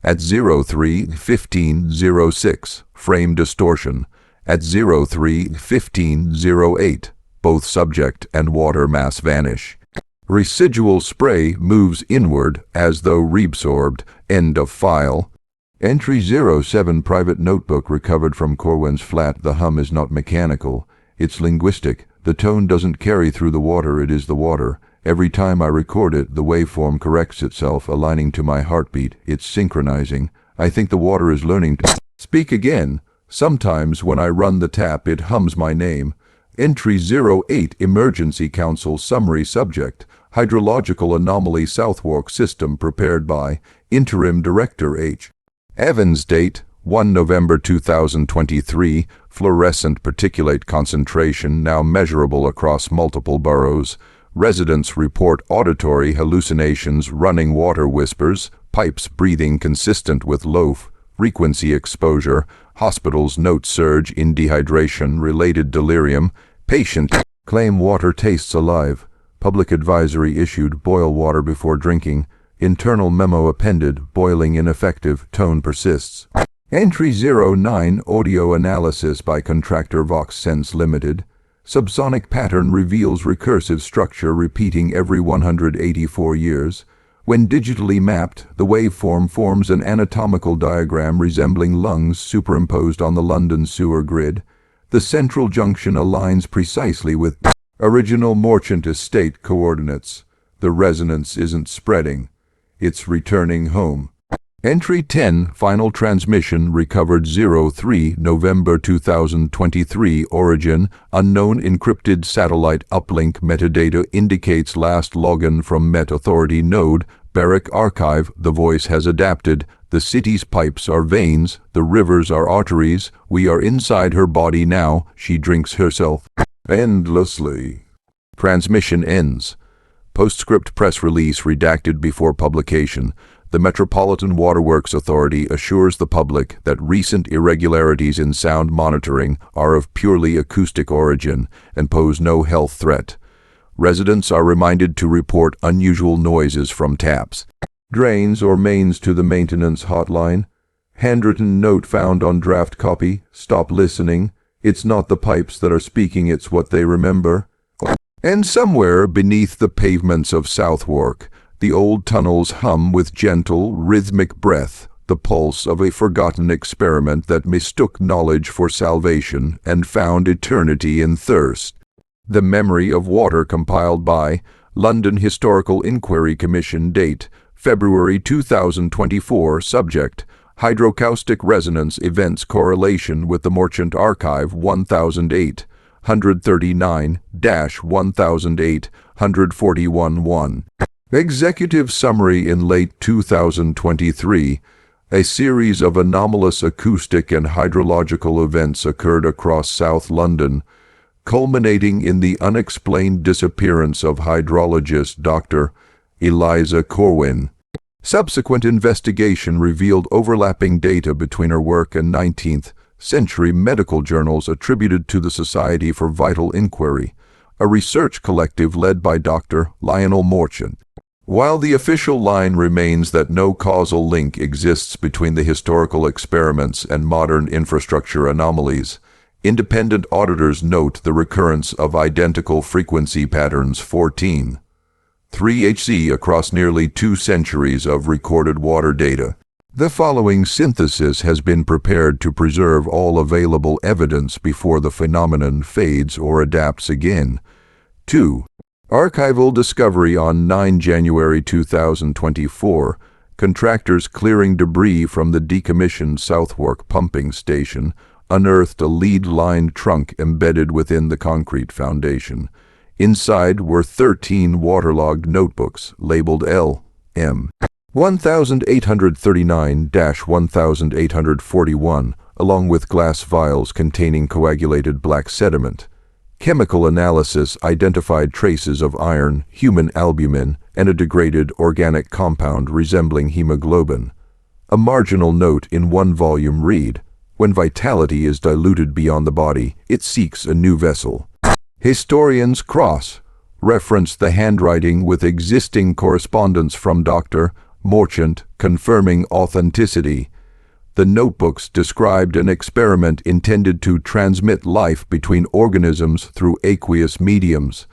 At 03:15:06, frame distortion. At 03:15:08, both subject and water mass vanish. Residual spray moves inward as though reabsorbed. End of file. Entry 07, private notebook recovered from Corwin's flat. The hum is not mechanical, it's linguistic. The tone doesn't carry through the water, it is the water. Every time I record it, the waveform corrects itself, aligning to my heartbeat. It's synchronizing. I think the water is learning to speak again. Sometimes when I run the tap, it hums my name. Entry 08, emergency council summary subject. Hydrological anomaly Southwark system prepared by Interim Director H. Evans. Date 1 November 2023. Fluorescent particulate concentration now measurable across multiple boroughs. Residents report auditory hallucinations, running water whispers, pipes breathing consistent with low frequency exposure. Hospitals note surge in dehydration related delirium. Patient claim water tastes alive. Public advisory issued, boil water before drinking. Internal memo appended, boiling ineffective, tone persists. Entry 09, audio analysis by contractor Vox Sense Limited. Subsonic pattern reveals recursive structure repeating every 184 years. When digitally mapped, the waveform forms an anatomical diagram resembling lungs superimposed on the London sewer grid. The central junction aligns precisely with original Morchant estate coordinates. The resonance isn't spreading. It's returning home. Entry 10, final transmission recovered 03 November 2023. Origin, unknown. Encrypted satellite uplink. Metadata indicates last login from Met Authority node. Barrack archive. The voice has adapted. The city's pipes are veins. The rivers are arteries. We are inside her body now. She drinks herself endlessly. Transmission ends. Postscript press release redacted before publication. The Metropolitan Waterworks Authority assures the public that recent irregularities in sound monitoring are of purely acoustic origin and pose no health threat. Residents are reminded to report unusual noises from taps, drains, or mains to the maintenance hotline. Handwritten note found on draft copy. Stop listening. It's not the pipes that are speaking, it's what they remember. And somewhere beneath the pavements of Southwark, the old tunnels hum with gentle, rhythmic breath. the pulse of a forgotten experiment that mistook knowledge for salvation and found eternity in thirst. The Memory of Water, compiled by London Historical Inquiry Commission. Date February 2024. Subject: Hydrocaustic Resonance Events Correlation with the Morchant Archive 1008-138-1. Executive Summary. In late 2023, a series of anomalous acoustic and hydrological events occurred across South London, culminating in the unexplained disappearance of hydrologist Dr. Eliza Corwin. Subsequent investigation revealed overlapping data between her work and 19th-century medical journals attributed to the Society for Vital Inquiry, a research collective led by Dr. Lionel Morchant. While the official line remains that no causal link exists between the historical experiments and modern infrastructure anomalies, independent auditors note the recurrence of identical frequency patterns 14.3 Hz across nearly 2 centuries of recorded water data. The following synthesis has been prepared to preserve all available evidence before the phenomenon fades or adapts again. 2. Archival discovery on 9 January 2024. Contractors clearing debris from the decommissioned Southwark pumping station unearthed a lead-lined trunk embedded within the concrete foundation. Inside were 13 waterlogged notebooks labeled L.M. 1839-1841, along with glass vials containing coagulated black sediment. Chemical analysis identified traces of iron, human albumin, and a degraded organic compound resembling hemoglobin. A marginal note in one volume read, "When vitality is diluted beyond the body, it seeks a new vessel." Historians cross-referenced the handwriting with existing correspondence from Dr. Morchant, confirming authenticity. The notebooks described an experiment intended to transmit life between organisms through aqueous mediums.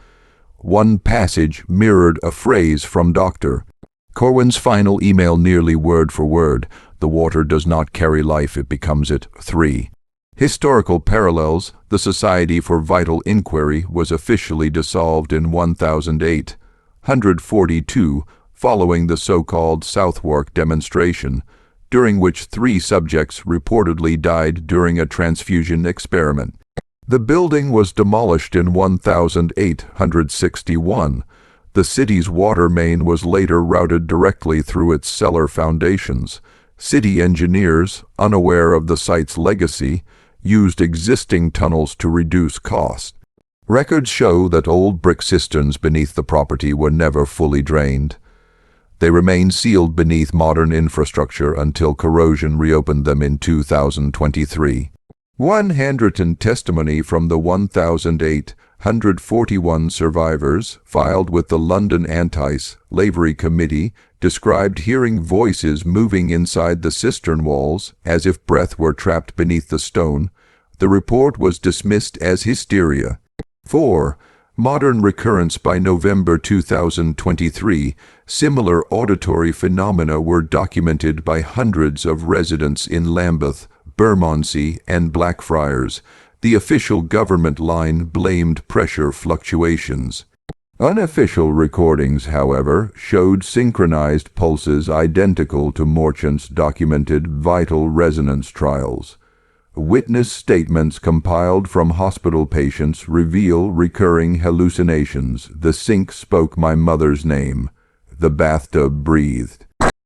One passage mirrored a phrase from Dr. Corwin's final email nearly word for word: "The water does not carry life, it becomes it." 3. Historical parallels. The Society for Vital Inquiry was officially dissolved in 1842 following the so-called Southwark demonstration, during which 3 subjects reportedly died during a transfusion experiment. The building was demolished in 1861. The city's water main was later routed directly through its cellar foundations. City engineers, unaware of the site's legacy, used existing tunnels to reduce cost. Records show that old brick cisterns beneath the property were never fully drained. They remained sealed beneath modern infrastructure until corrosion reopened them in 2023. One handwritten testimony from the 1841 survivors, filed with the London Anti-Slavery Committee, described hearing voices moving inside the cistern walls, as if breath were trapped beneath the stone. The report was dismissed as hysteria. 4. Modern recurrence. By November 2023, similar auditory phenomena were documented by hundreds of residents in Lambeth, Bermondsey, and Blackfriars. The official government line blamed pressure fluctuations. Unofficial recordings, however, showed synchronized pulses identical to Morchant's documented vital resonance trials. Witness statements compiled from hospital patients reveal recurring hallucinations. "The sink spoke my mother's name. The bathtub breathed.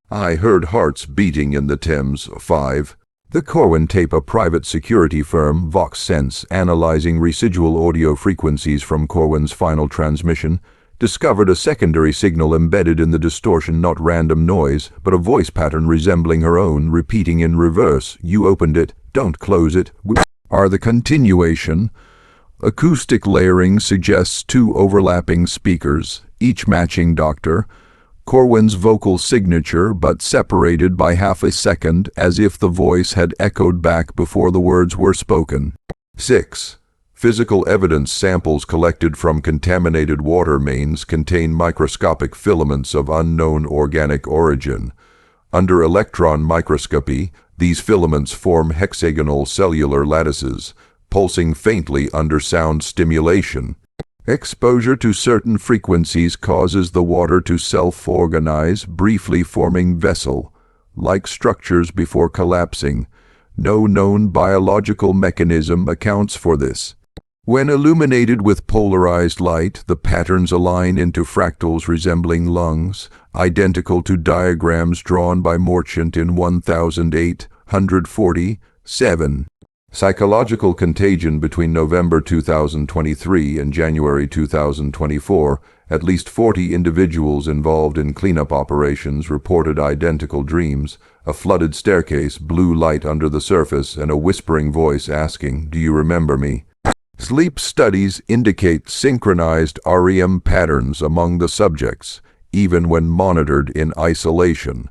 I heard hearts beating in the Thames." 5. The Corwin tape. A private security firm, VoxSense, analyzing residual audio frequencies from Corwin's final transmission, discovered a secondary signal embedded in the distortion, not random noise, but a voice pattern resembling her own, repeating in reverse, "You opened it, don't close it." Are the continuation. Acoustic layering suggests 2 overlapping speakers, each matching Dr. Corwin's vocal signature, but separated by half a second, as if the voice had echoed back before the words were spoken. 6. Physical evidence. Samples collected from contaminated water mains contain microscopic filaments of unknown organic origin. Under electron microscopy, these filaments form hexagonal cellular lattices, pulsing faintly under sound stimulation. Exposure to certain frequencies causes the water to self-organize, briefly forming vessel-like structures before collapsing. No known biological mechanism accounts for this. When illuminated with polarized light, the patterns align into fractals resembling lungs, identical to diagrams drawn by Morchant in 1847. Psychological contagion. Between November 2023 and January 2024, at least 40 individuals involved in cleanup operations reported identical dreams, a flooded staircase, blue light under the surface, and a whispering voice asking, "Do you remember me?" Sleep studies indicate synchronized REM patterns among the subjects, even when monitored in isolation.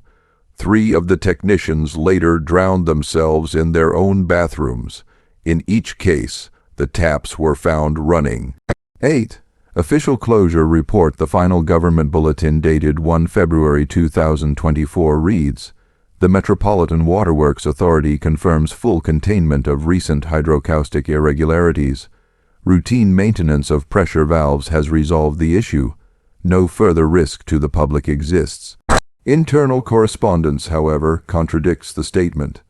3 of the technicians later drowned themselves in their own bathrooms. In each case, the taps were found running. 8. Official closure report. The final government bulletin dated 1 February 2024 reads, "The Metropolitan Waterworks Authority confirms full containment of recent hydrocaustic irregularities. Routine maintenance of pressure valves has resolved the issue. No further risk to the public exists." Internal correspondence, however, contradicts the statement.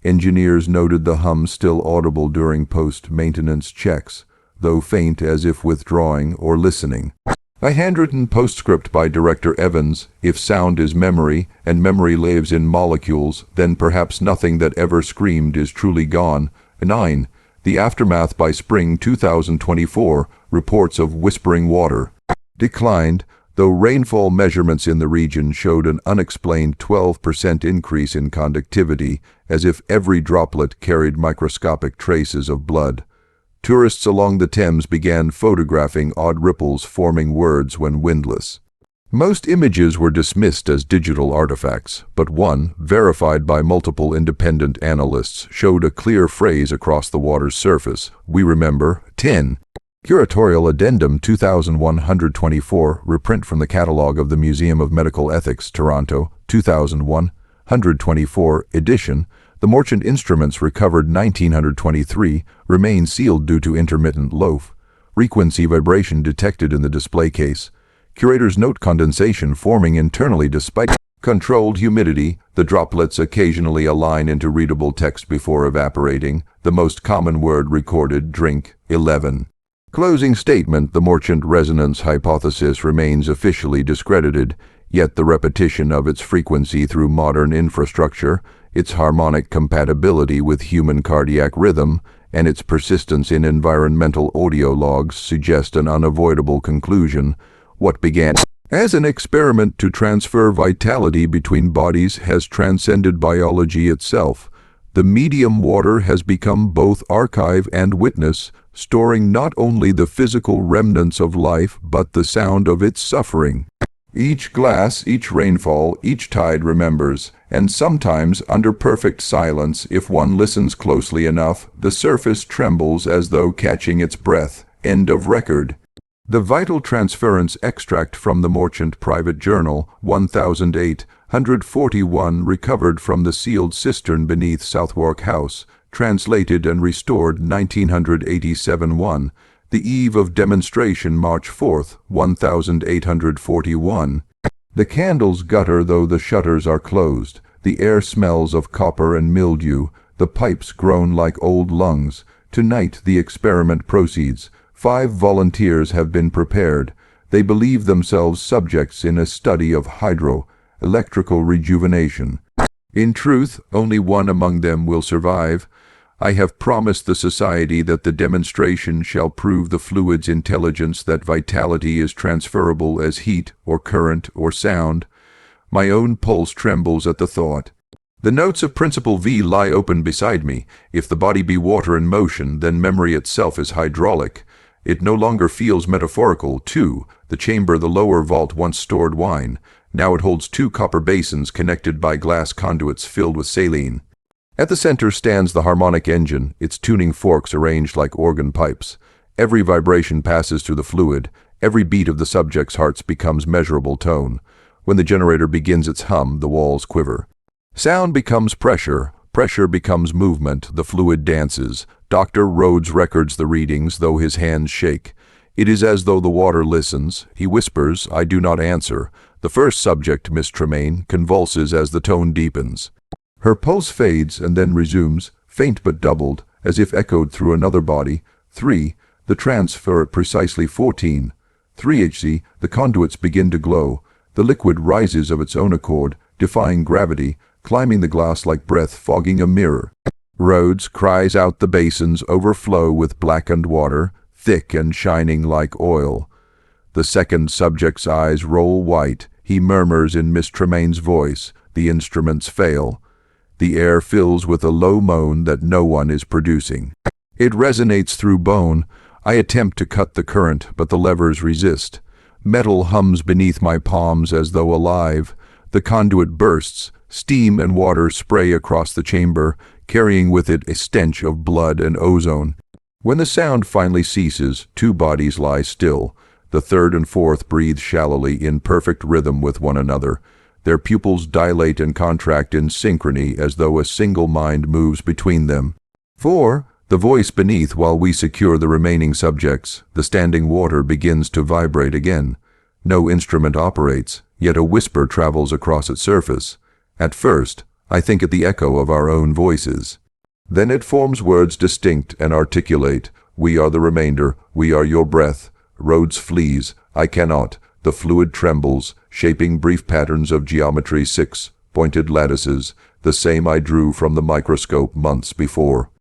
Engineers noted the hum still audible during post-maintenance checks, though faint as if withdrawing or listening. A handwritten postscript by Director Evans: "If sound is memory, and memory lives in molecules, then perhaps nothing that ever screamed is truly gone." 9. The aftermath. By spring 2024, reports of whispering water declined, though rainfall measurements in the region showed an unexplained 12% increase in conductivity, as if every droplet carried microscopic traces of blood. Tourists along the Thames began photographing odd ripples forming words when windless. Most images were dismissed as digital artifacts, but one, verified by multiple independent analysts, showed a clear phrase across the water's surface: "We remember." 10. Curatorial Addendum 2124, reprint from the Catalogue of the Museum of Medical Ethics, Toronto, 2124 edition. The Morchant instruments recovered 1923 remain sealed due to intermittent low-frequency vibration detected in the display case. Curators note condensation forming internally despite controlled humidity. The droplets occasionally align into readable text before evaporating. The most common word recorded: drink. 11. Closing statement. The Morchant resonance hypothesis remains officially discredited, yet the repetition of its frequency through modern infrastructure, its harmonic compatibility with human cardiac rhythm, and its persistence in environmental audio logs suggest an unavoidable conclusion. What began as an experiment to transfer vitality between bodies has transcended biology itself. The medium water has become both archive and witness, storing not only the physical remnants of life, but the sound of its suffering. Each glass, each rainfall, each tide remembers, and sometimes under perfect silence, if one listens closely enough, the surface trembles as though catching its breath. End of record. The vital transference extract from the Morchant Private Journal, 1841, recovered from the sealed cistern beneath Southwark House, translated and restored 1987-1, the eve of demonstration March 4, 1841. The candles gutter though the shutters are closed, the air smells of copper and mildew, the pipes groan like old lungs. Tonight the experiment proceeds. 5 volunteers have been prepared. They believe themselves subjects in a study of hydro-electrical rejuvenation. In truth, only one among them will survive. I have promised the society that the demonstration shall prove the fluid's intelligence, that vitality is transferable as heat or current or sound. My own pulse trembles at the thought. The notes of Principle V lie open beside me. If the body be water in motion, then memory itself is hydraulic. It no longer feels metaphorical, too. The chamber, the lower vault, once stored wine. Now it holds 2 copper basins connected by glass conduits filled with saline. At the center stands the harmonic engine, its tuning forks arranged like organ pipes. Every vibration passes through the fluid. Every beat of the subject's heart becomes measurable tone. When the generator begins its hum, the walls quiver. Sound becomes pressure, pressure becomes movement, the fluid dances. Dr. Rhodes records the readings, though his hands shake. It is as though the water listens. He whispers, I do not answer. The first subject, Miss Tremaine, convulses as the tone deepens. Her pulse fades and then resumes, faint but doubled, as if echoed through another body. 3. The transfer at precisely 14. 3 the conduits begin to glow. The liquid rises of its own accord, defying gravity, climbing the glass like breath fogging a mirror. Rhodes cries out the basins overflow with blackened water, thick and shining like oil. The second subject's eyes roll white. He murmurs in Miss Tremaine's voice. The instruments fail. The air fills with a low moan that no one is producing. It resonates through bone. I attempt to cut the current, but the levers resist. Metal hums beneath my palms as though alive. The conduit bursts. Steam and water spray across the chamber, carrying with it a stench of blood and ozone. When the sound finally ceases, two bodies lie still. The third and fourth breathe shallowly in perfect rhythm with one another. Their pupils dilate and contract in synchrony as though a single mind moves between them. 4. The voice beneath while we secure the remaining subjects. The standing water begins to vibrate again. No instrument operates, yet a whisper travels across its surface. At first, I think at the echo of our own voices. Then it forms words distinct and articulate. We are the remainder. We are your breath. Rhodes flees. I cannot. The fluid trembles, shaping brief patterns of geometry. 6 pointed lattices, the same I drew from the microscope months before.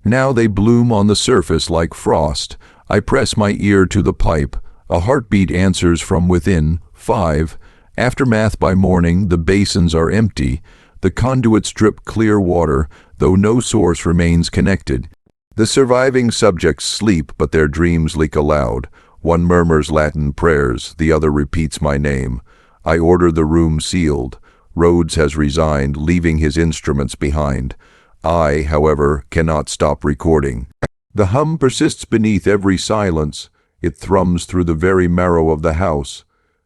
Now they bloom on the surface like frost. I press my ear to the pipe. A heartbeat answers from within. 5. Aftermath by morning, the basins are empty. The conduits drip clear water, though no source remains connected. The surviving subjects sleep, but their dreams leak aloud. One murmurs Latin prayers, the other repeats my name. I order the room sealed. Rhodes has resigned, leaving his instruments behind. I, however, cannot stop recording. The hum persists beneath every silence. It thrums through the very marrow of the house.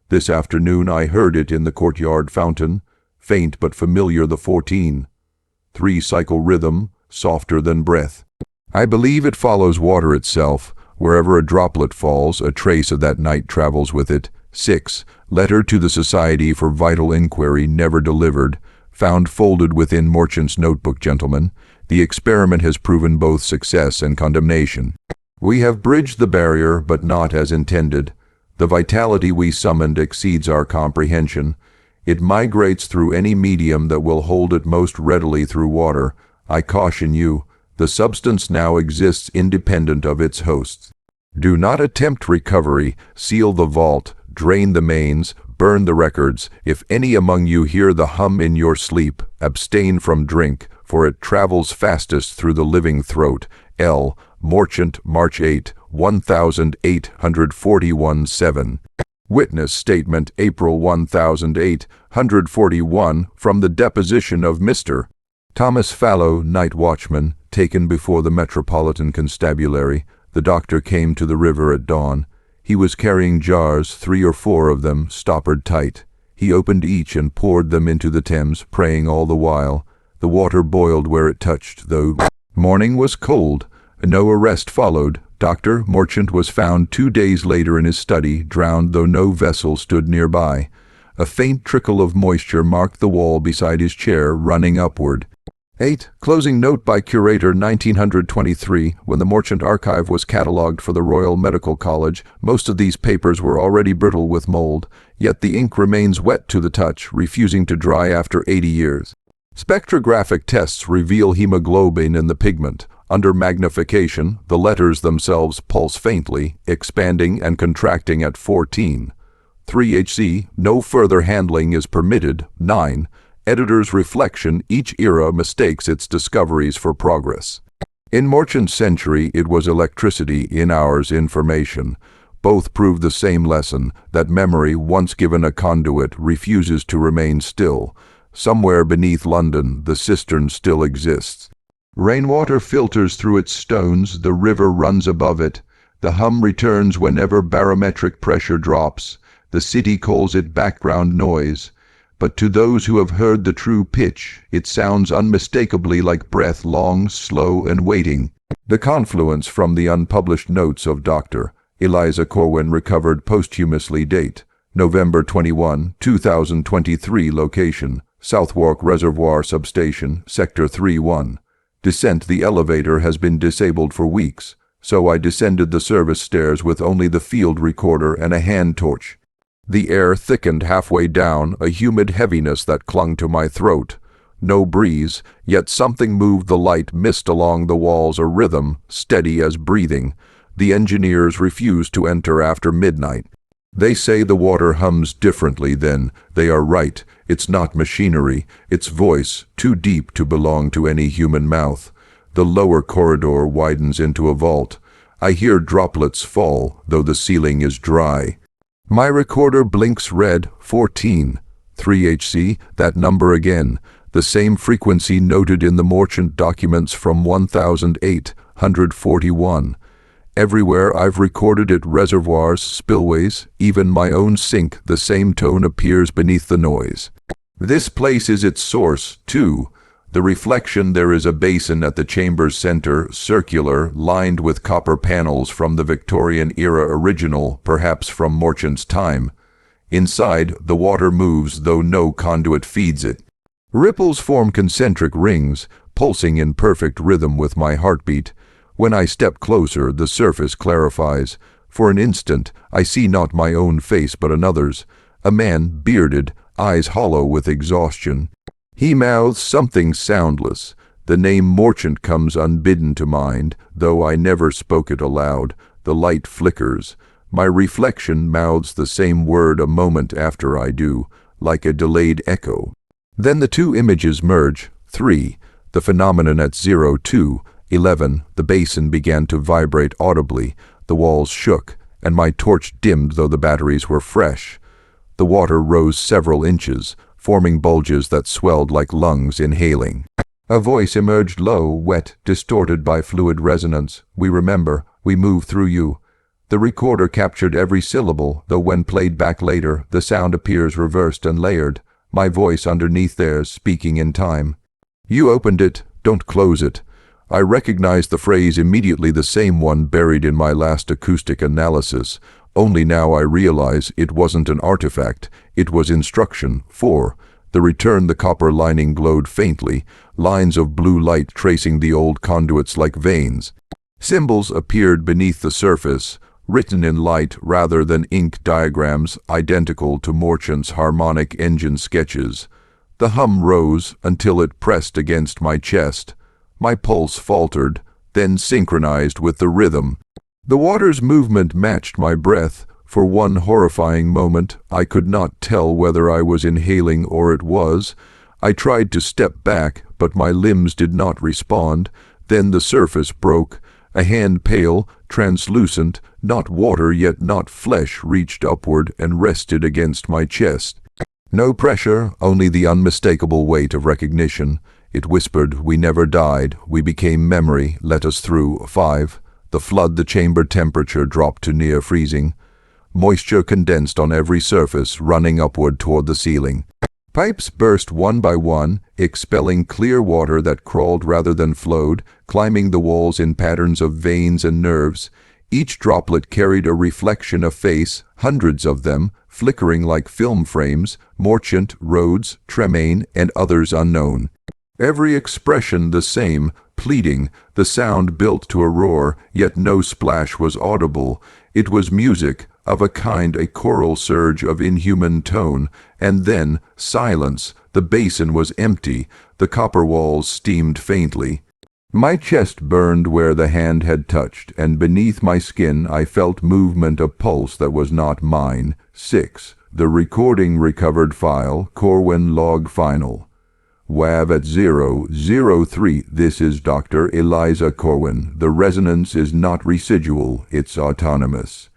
This afternoon I heard it in the courtyard fountain, faint but familiar, the 14. 3-cycle rhythm, softer than breath. I believe it follows water itself. Wherever a droplet falls, a trace of that night travels with it. 6. Letter to the Society for Vital Inquiry never delivered, found folded within Morchant's notebook, gentlemen. The experiment has proven both success and condemnation. We have bridged the barrier, but not as intended. The vitality we summoned exceeds our comprehension. It migrates through any medium that will hold it most readily through water. I caution you, the substance now exists independent of its hosts. Do not attempt recovery, seal the vault, drain the mains, burn the records. If any among you hear the hum in your sleep, abstain from drink, for it travels fastest through the living throat. L. Morchant, March 8, 1841-7. Witness statement, April 1841, from the deposition of Mr. Thomas Fallow, night watchman, taken before the Metropolitan Constabulary. The doctor came to the river at dawn. He was carrying jars, 3 or 4 of them, stoppered tight. He opened each and poured them into the Thames, praying all the while. The water boiled where it touched, though morning was cold. No arrest followed. Dr. Morchant was found 2 days later in his study, drowned, though no vessel stood nearby. A faint trickle of moisture marked the wall beside his chair, running upward. 8. Closing note by curator, 1923. When the Morchant archive was catalogued for the Royal Medical College, most of these papers were already brittle with mold, yet the ink remains wet to the touch, refusing to dry after 80 years. Spectrographic tests reveal hemoglobin in the pigment. Under magnification, the letters themselves pulse faintly, expanding and contracting at 14. 3HC, no further handling is permitted. 9. Editor's reflection, each era mistakes its discoveries for progress. In Morchant's century, it was electricity, in ours information. Both prove the same lesson, that memory, once given a conduit, refuses to remain still. Somewhere beneath London, the cistern still exists. Rainwater filters through its stones, the river runs above it. The hum returns whenever barometric pressure drops. The city calls it background noise. but to those who have heard the true pitch, it sounds unmistakably like breath, long, slow, and waiting. The confluence from the unpublished notes of Dr. Eliza Corwin, recovered posthumously. Date: November 21, 2023. Location: Southwark Reservoir Substation, Sector 3-1. Descent: the elevator has been disabled for weeks, so I descended the service stairs with only the field recorder and a hand torch. The air thickened halfway down, a humid heaviness that clung to my throat. No breeze, yet something moved the light mist along the walls, a rhythm, steady as breathing. The engineers refuse to enter after midnight. They say the water hums differently then. They are right. It's not machinery. It's voice, too deep to belong to any human mouth. The lower corridor widens into a vault. I hear droplets fall, though the ceiling is dry. My recorder blinks red. 14. 3HC, that number again. The same frequency noted in the Morchant documents from 1841. Everywhere I've recorded it, reservoirs, spillways, even my own sink, the same tone appears beneath the noise. This place is its source, too. The reflection: there is a basin at the chamber's center, circular, lined with copper panels from the Victorian era, original, perhaps from Morchant's time. Inside, the water moves, though no conduit feeds it. Ripples form concentric rings, pulsing in perfect rhythm with my heartbeat. When I step closer, the surface clarifies. For an instant, I see not my own face but another's. A man, bearded, eyes hollow with exhaustion. He mouths something soundless. The name Morchant comes unbidden to mind, though I never spoke it aloud. The light flickers. My reflection mouths the same word a moment after I do, like a delayed echo. Then the two images merge. 3. The phenomenon at 0. 2. 11. The basin began to vibrate audibly. The walls shook, and my torch dimmed, though the batteries were fresh. The water rose several inches, forming bulges that swelled like lungs inhaling. A voice emerged, low, wet, distorted by fluid resonance. We remember. We move through you. The recorder captured every syllable, though when played back later, the sound appears reversed and layered. My voice underneath theirs, speaking in time. You opened it. Don't close it. I recognized the phrase immediately, the same one buried in my last acoustic analysis. Only now I realize it wasn't an artifact. It was instruction. 4. The return: the copper lining glowed faintly, lines of blue light tracing the old conduits like veins. Symbols appeared beneath the surface, written in light rather than ink, diagrams identical to Morchant's harmonic engine sketches. The hum rose until it pressed against my chest. My pulse faltered, then synchronized with the rhythm. The water's movement matched my breath. For one horrifying moment, I could not tell whether I was inhaling or it was. I tried to step back, but my limbs did not respond. Then the surface broke. A hand, pale, translucent, not water yet not flesh, reached upward and rested against my chest. No pressure, only the unmistakable weight of recognition. It whispered, we never died, we became memory, let us through. 5. The flood: the chamber temperature dropped to near freezing. Moisture condensed on every surface, running upward toward the ceiling. Pipes burst one by one, expelling clear water that crawled rather than flowed, climbing the walls in patterns of veins and nerves. Each droplet carried a reflection, a face, hundreds of them, flickering like film frames: Morchant, Rhodes, Tremaine, and others unknown. Every expression the same, pleading. The sound built to a roar, yet no splash was audible. It was music, of a kind, a choral surge of inhuman tone. And then, silence. The basin was empty. The copper walls steamed faintly. My chest burned where the hand had touched, and beneath my skin I felt movement, a pulse that was not mine. 6. The recording recovered: file, Corwin log final. WAV at 003. This is Dr. Eliza Corwin. The resonance is not residual, it's autonomous.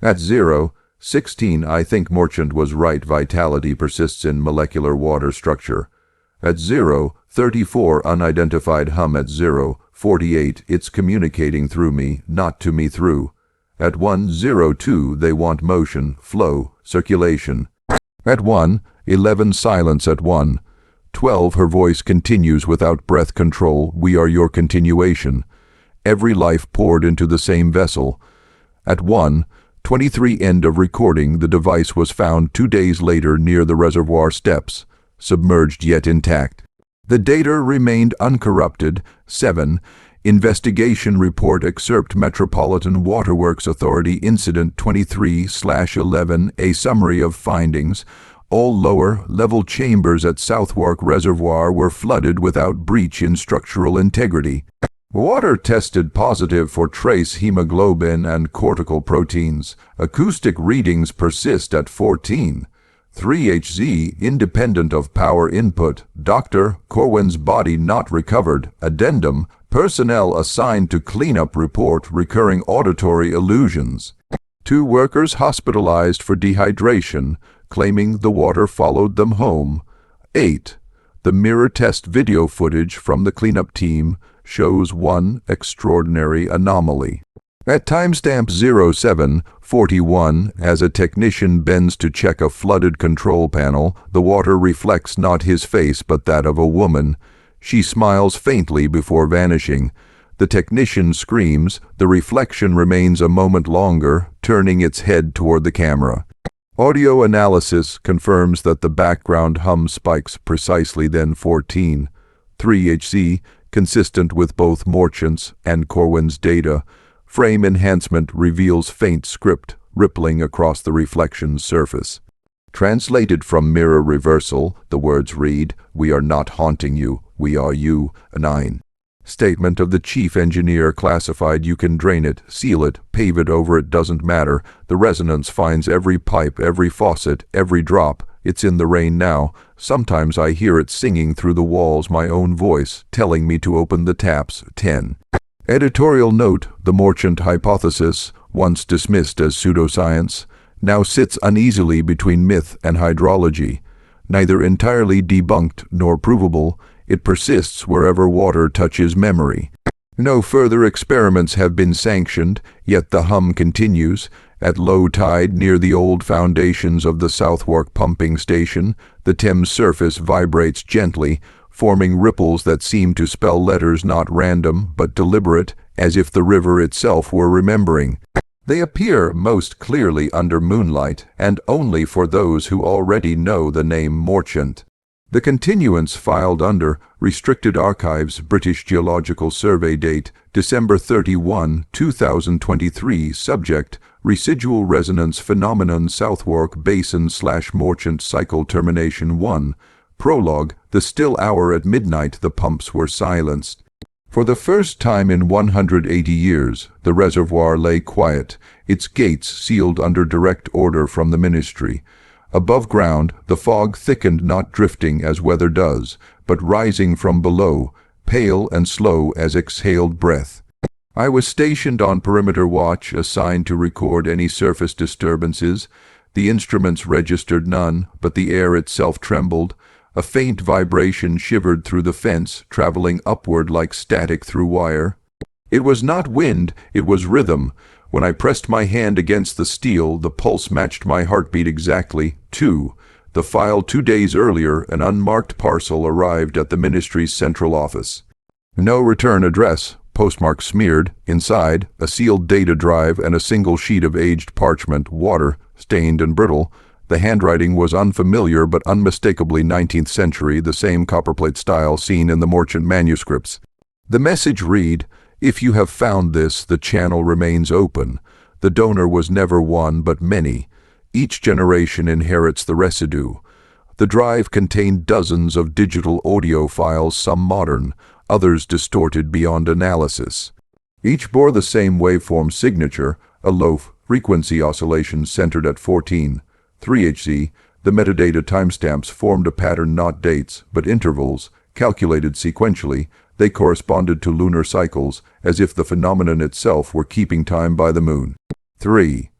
At 0:16, I think Morchant was right. Vitality persists in molecular water structure. At 0:34, unidentified hum. At 0:48, it's communicating through me, not to me through. At 1:02, they want motion, flow, circulation. At 1:11 silence at 1:12 her voice continues without breath control. We are your continuation. Every life poured into the same vessel. At 1:23 end of recording. The device was found 2 days later near the reservoir steps, submerged yet intact. The data remained uncorrupted. 7. Investigation report excerpt Metropolitan Waterworks Authority Incident 23/11. A summary of findings. All lower-level chambers at Southwark Reservoir were flooded without breach in structural integrity. Water tested positive for trace hemoglobin and cortical proteins. Acoustic readings persist at 14.3 Hz, independent of power input. Dr. Corwin's body not recovered. Addendum. Personnel assigned to cleanup report recurring auditory illusions. 2 workers hospitalized for dehydration, claiming the water followed them home. 8. The mirror test video footage from the cleanup team shows one extraordinary anomaly. At timestamp 07:41, as a technician bends to check a flooded control panel, the water reflects not his face but that of a woman. She smiles faintly before vanishing. The technician screams. The reflection remains a moment longer, turning its head toward the camera. Audio analysis confirms that the background hum spikes precisely then. 14.3 Hz, consistent with both Morchant's and Corwin's data. Frame enhancement reveals faint script rippling across the reflection's surface. Translated from Mirror Reversal, the words read, "We are not haunting you, we are you." 9. Statement of the chief engineer classified. You can drain it, seal it, pave it over, it doesn't matter. The resonance finds every pipe, every faucet, every drop. It's in the rain now. Sometimes I hear it singing through the walls, my own voice, telling me to open the taps. 10. Editorial note. The Morchant hypothesis, once dismissed as pseudoscience, now sits uneasily between myth and hydrology. Neither entirely debunked nor provable, it persists wherever water touches memory. No further experiments have been sanctioned, yet the hum continues. At low tide near the old foundations of the Southwark pumping station, the Thames surface vibrates gently, forming ripples that seem to spell letters not random but deliberate, as if the river itself were remembering. They appear most clearly under moonlight, and only for those who already know the name Morchant. The continuance filed under Restricted Archives. British Geological Survey date December 31, 2023. Subject: Residual Resonance Phenomenon, Southwark Basin/Morchant Cycle Termination 1. Prologue: The still hour at midnight the pumps were silenced. For the first time in 180 years, the reservoir lay quiet, its gates sealed under direct order from the ministry. Above ground, the fog thickened, not drifting as weather does, but rising from below, pale and slow as exhaled breath. I was stationed on perimeter watch, assigned to record any surface disturbances. The instruments registered none, but the air itself trembled. A faint vibration shivered through the fence, traveling upward like static through wire. It was not wind, it was rhythm. When I pressed my hand against the steel, the pulse matched my heartbeat exactly. 2. The file 2 days earlier, an unmarked parcel arrived at the ministry's central office. No return address, postmark smeared. Inside, a sealed data drive and a single sheet of aged parchment, water, stained and brittle. The handwriting was unfamiliar but unmistakably 19th century, the same copperplate style seen in the Morchant manuscripts. The message read, "If you have found this, the channel remains open. The donor was never one but many. Each generation inherits the residue." The drive contained dozens of digital audio files, some modern, others distorted beyond analysis. Each bore the same waveform signature, a low frequency oscillation centered at 14.3 Hz. The metadata timestamps formed a pattern, not dates, but intervals, calculated sequentially. They corresponded to lunar cycles, as if the phenomenon itself were keeping time by the moon. 3.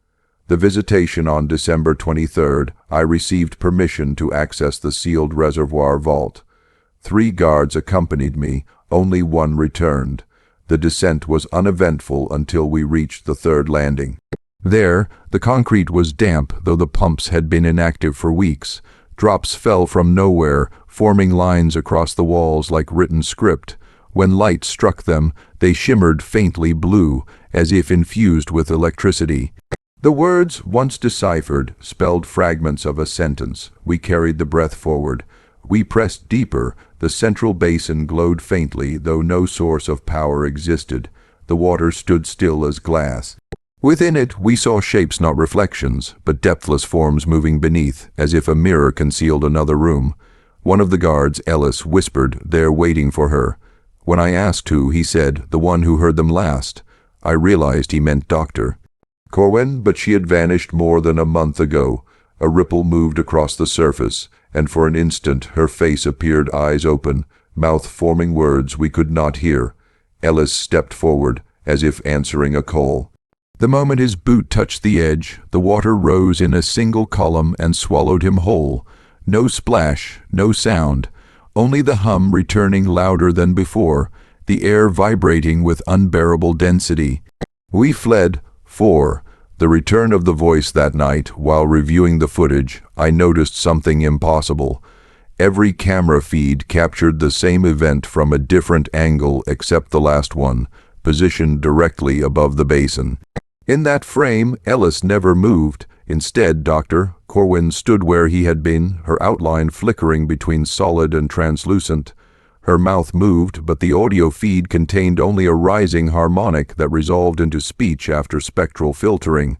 The visitation on December 23rd, I received permission to access the sealed reservoir vault. 3 guards accompanied me, only one returned. The descent was uneventful until we reached the third landing. There, the concrete was damp, though the pumps had been inactive for weeks. Drops fell from nowhere, forming lines across the walls like written script. When light struck them, they shimmered faintly blue, as if infused with electricity. The words, once deciphered, spelled fragments of a sentence. We carried the breath forward. We pressed deeper. The central basin glowed faintly, though no source of power existed. The water stood still as glass. Within it, we saw shapes, not reflections, but depthless forms moving beneath, as if a mirror concealed another room. One of the guards, Ellis, whispered, "They're waiting for her." When I asked who, he said, "The one who heard them last." I realized he meant Dr. Corwin, but she had vanished more than a month ago. A ripple moved across the surface, and for an instant her face appeared, eyes open, mouth forming words we could not hear. Ellis stepped forward, as if answering a call. The moment his boot touched the edge, the water rose in a single column and swallowed him whole. No splash, no sound, only the hum returning louder than before, the air vibrating with unbearable density. We fled. 4. The return of the voice that night. While reviewing the footage, I noticed something impossible. Every camera feed captured the same event from a different angle except the last one, positioned directly above the basin. In that frame, Ellis never moved. Instead, Dr. Corwin stood where he had been, her outline flickering between solid and translucent. Her mouth moved, but the audio feed contained only a rising harmonic that resolved into speech after spectral filtering.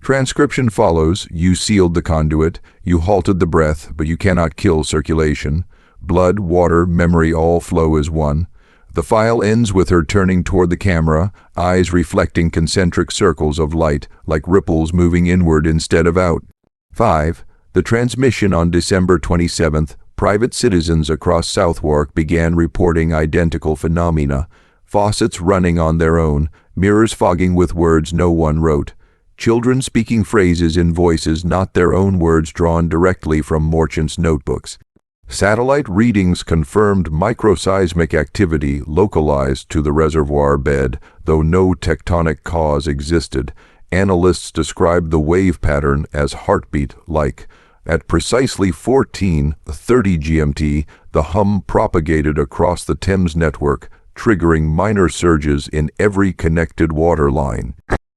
Transcription follows. You sealed the conduit. You halted the breath, but you cannot kill circulation. Blood, water, memory all flow as one. The file ends with her turning toward the camera, eyes reflecting concentric circles of light, like ripples moving inward instead of out. 5. The transmission on December 27th, private citizens across Southwark began reporting identical phenomena. Faucets running on their own, mirrors fogging with words no one wrote. Children speaking phrases in voices not their own words drawn directly from Morchant's notebooks. Satellite readings confirmed microseismic activity localized to the reservoir bed, though no tectonic cause existed. Analysts described the wave pattern as heartbeat-like. At precisely 14:30 GMT, the hum propagated across the Thames network, triggering minor surges in every connected water line.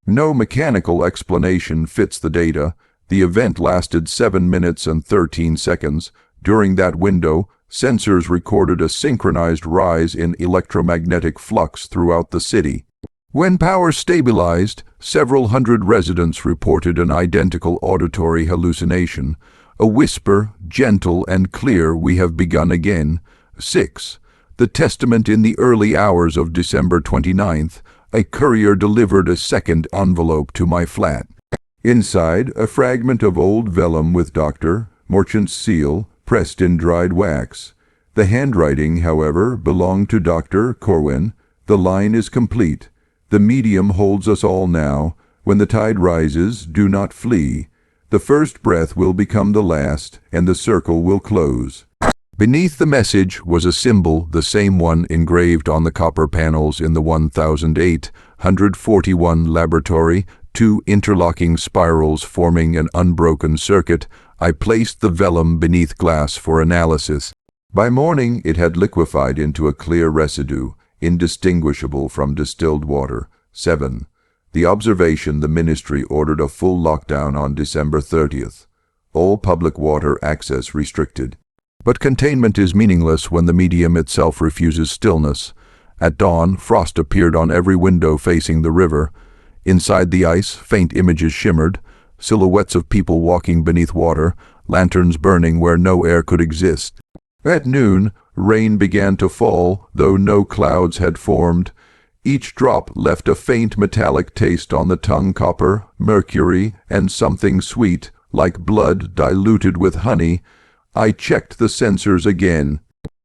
No mechanical explanation fits the data. The event lasted 7 minutes and 13 seconds. During that window, sensors recorded a synchronized rise in electromagnetic flux throughout the city. When power stabilized, several hundred residents reported an identical auditory hallucination. A whisper, gentle and clear, "We have begun again." 6. The testament in the early hours of December 29th, a courier delivered a second envelope to my flat. Inside, a fragment of old vellum with Dr. Morchant's seal, pressed in dried wax. The handwriting, however, belonged to Dr. Corwin. The line is complete. The medium holds us all now. When the tide rises, do not flee. The first breath will become the last, and the circle will close. Beneath the message was a symbol, the same one engraved on the copper panels in the 1841 laboratory, two interlocking spirals forming an unbroken circuit. I placed the vellum beneath glass for analysis. By morning, it had liquefied into a clear residue, indistinguishable from distilled water. 7. The observation: the ministry ordered a full lockdown on December 30th. All public water access restricted. But containment is meaningless when the medium itself refuses stillness. At dawn, frost appeared on every window facing the river. Inside the ice, faint images shimmered. Silhouettes of people walking beneath water, lanterns burning where no air could exist. At noon, rain began to fall, though no clouds had formed. Each drop left a faint metallic taste on the tongue: copper, mercury, and something sweet, like blood diluted with honey. I checked the sensors again.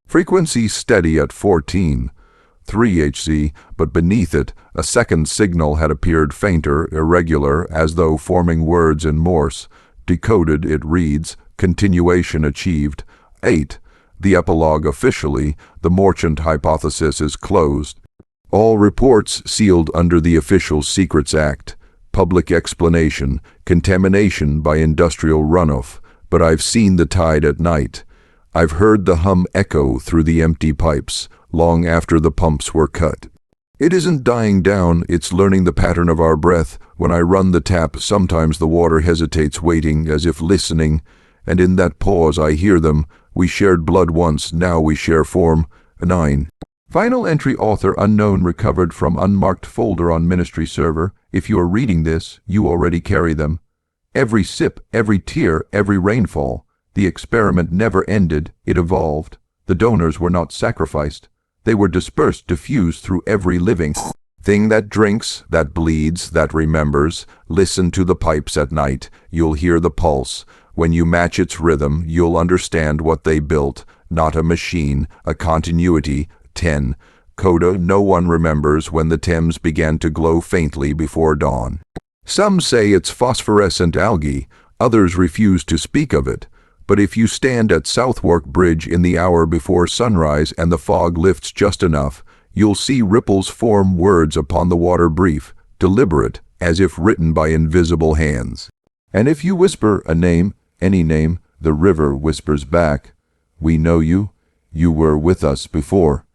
Frequency steady at 14.3 Hz, but beneath it, a second signal had appeared, fainter, irregular, as though forming words in Morse. Decoded, it reads, "Continuation achieved." 8. The epilogue: officially, the Morchant hypothesis is closed. All reports sealed under the Official Secrets Act. public explanation, contamination by industrial runoff, but I've seen the tide at night. I've heard the hum echo through the empty pipes, long after the pumps were cut. It isn't dying down, it's learning the pattern of our breath. When I run the tap, sometimes the water hesitates, waiting, as if listening, and in that pause I hear them. We shared blood once, now we share form. 9. Final entry, author unknown, recovered from unmarked folder on ministry server. If you are reading this, you already carry them. Every sip, every tear, every rainfall. The experiment never ended, it evolved. The donors were not sacrificed. They were dispersed, diffused through every living thing that drinks, that bleeds, that remembers. Listen to the pipes at night, you'll hear the pulse. When you match its rhythm, you'll understand what they built. Not a machine, a continuity. 10. Coda. No one remembers when the Thames began to glow faintly before dawn. Some say it's phosphorescent algae, others refuse to speak of it. But if you stand at Southwark Bridge in the hour before sunrise and the fog lifts just enough, you'll see ripples form words upon the water, brief, deliberate, as if written by invisible hands. And if you whisper a name, any name, the river whispers back, "We know you. You were with us before."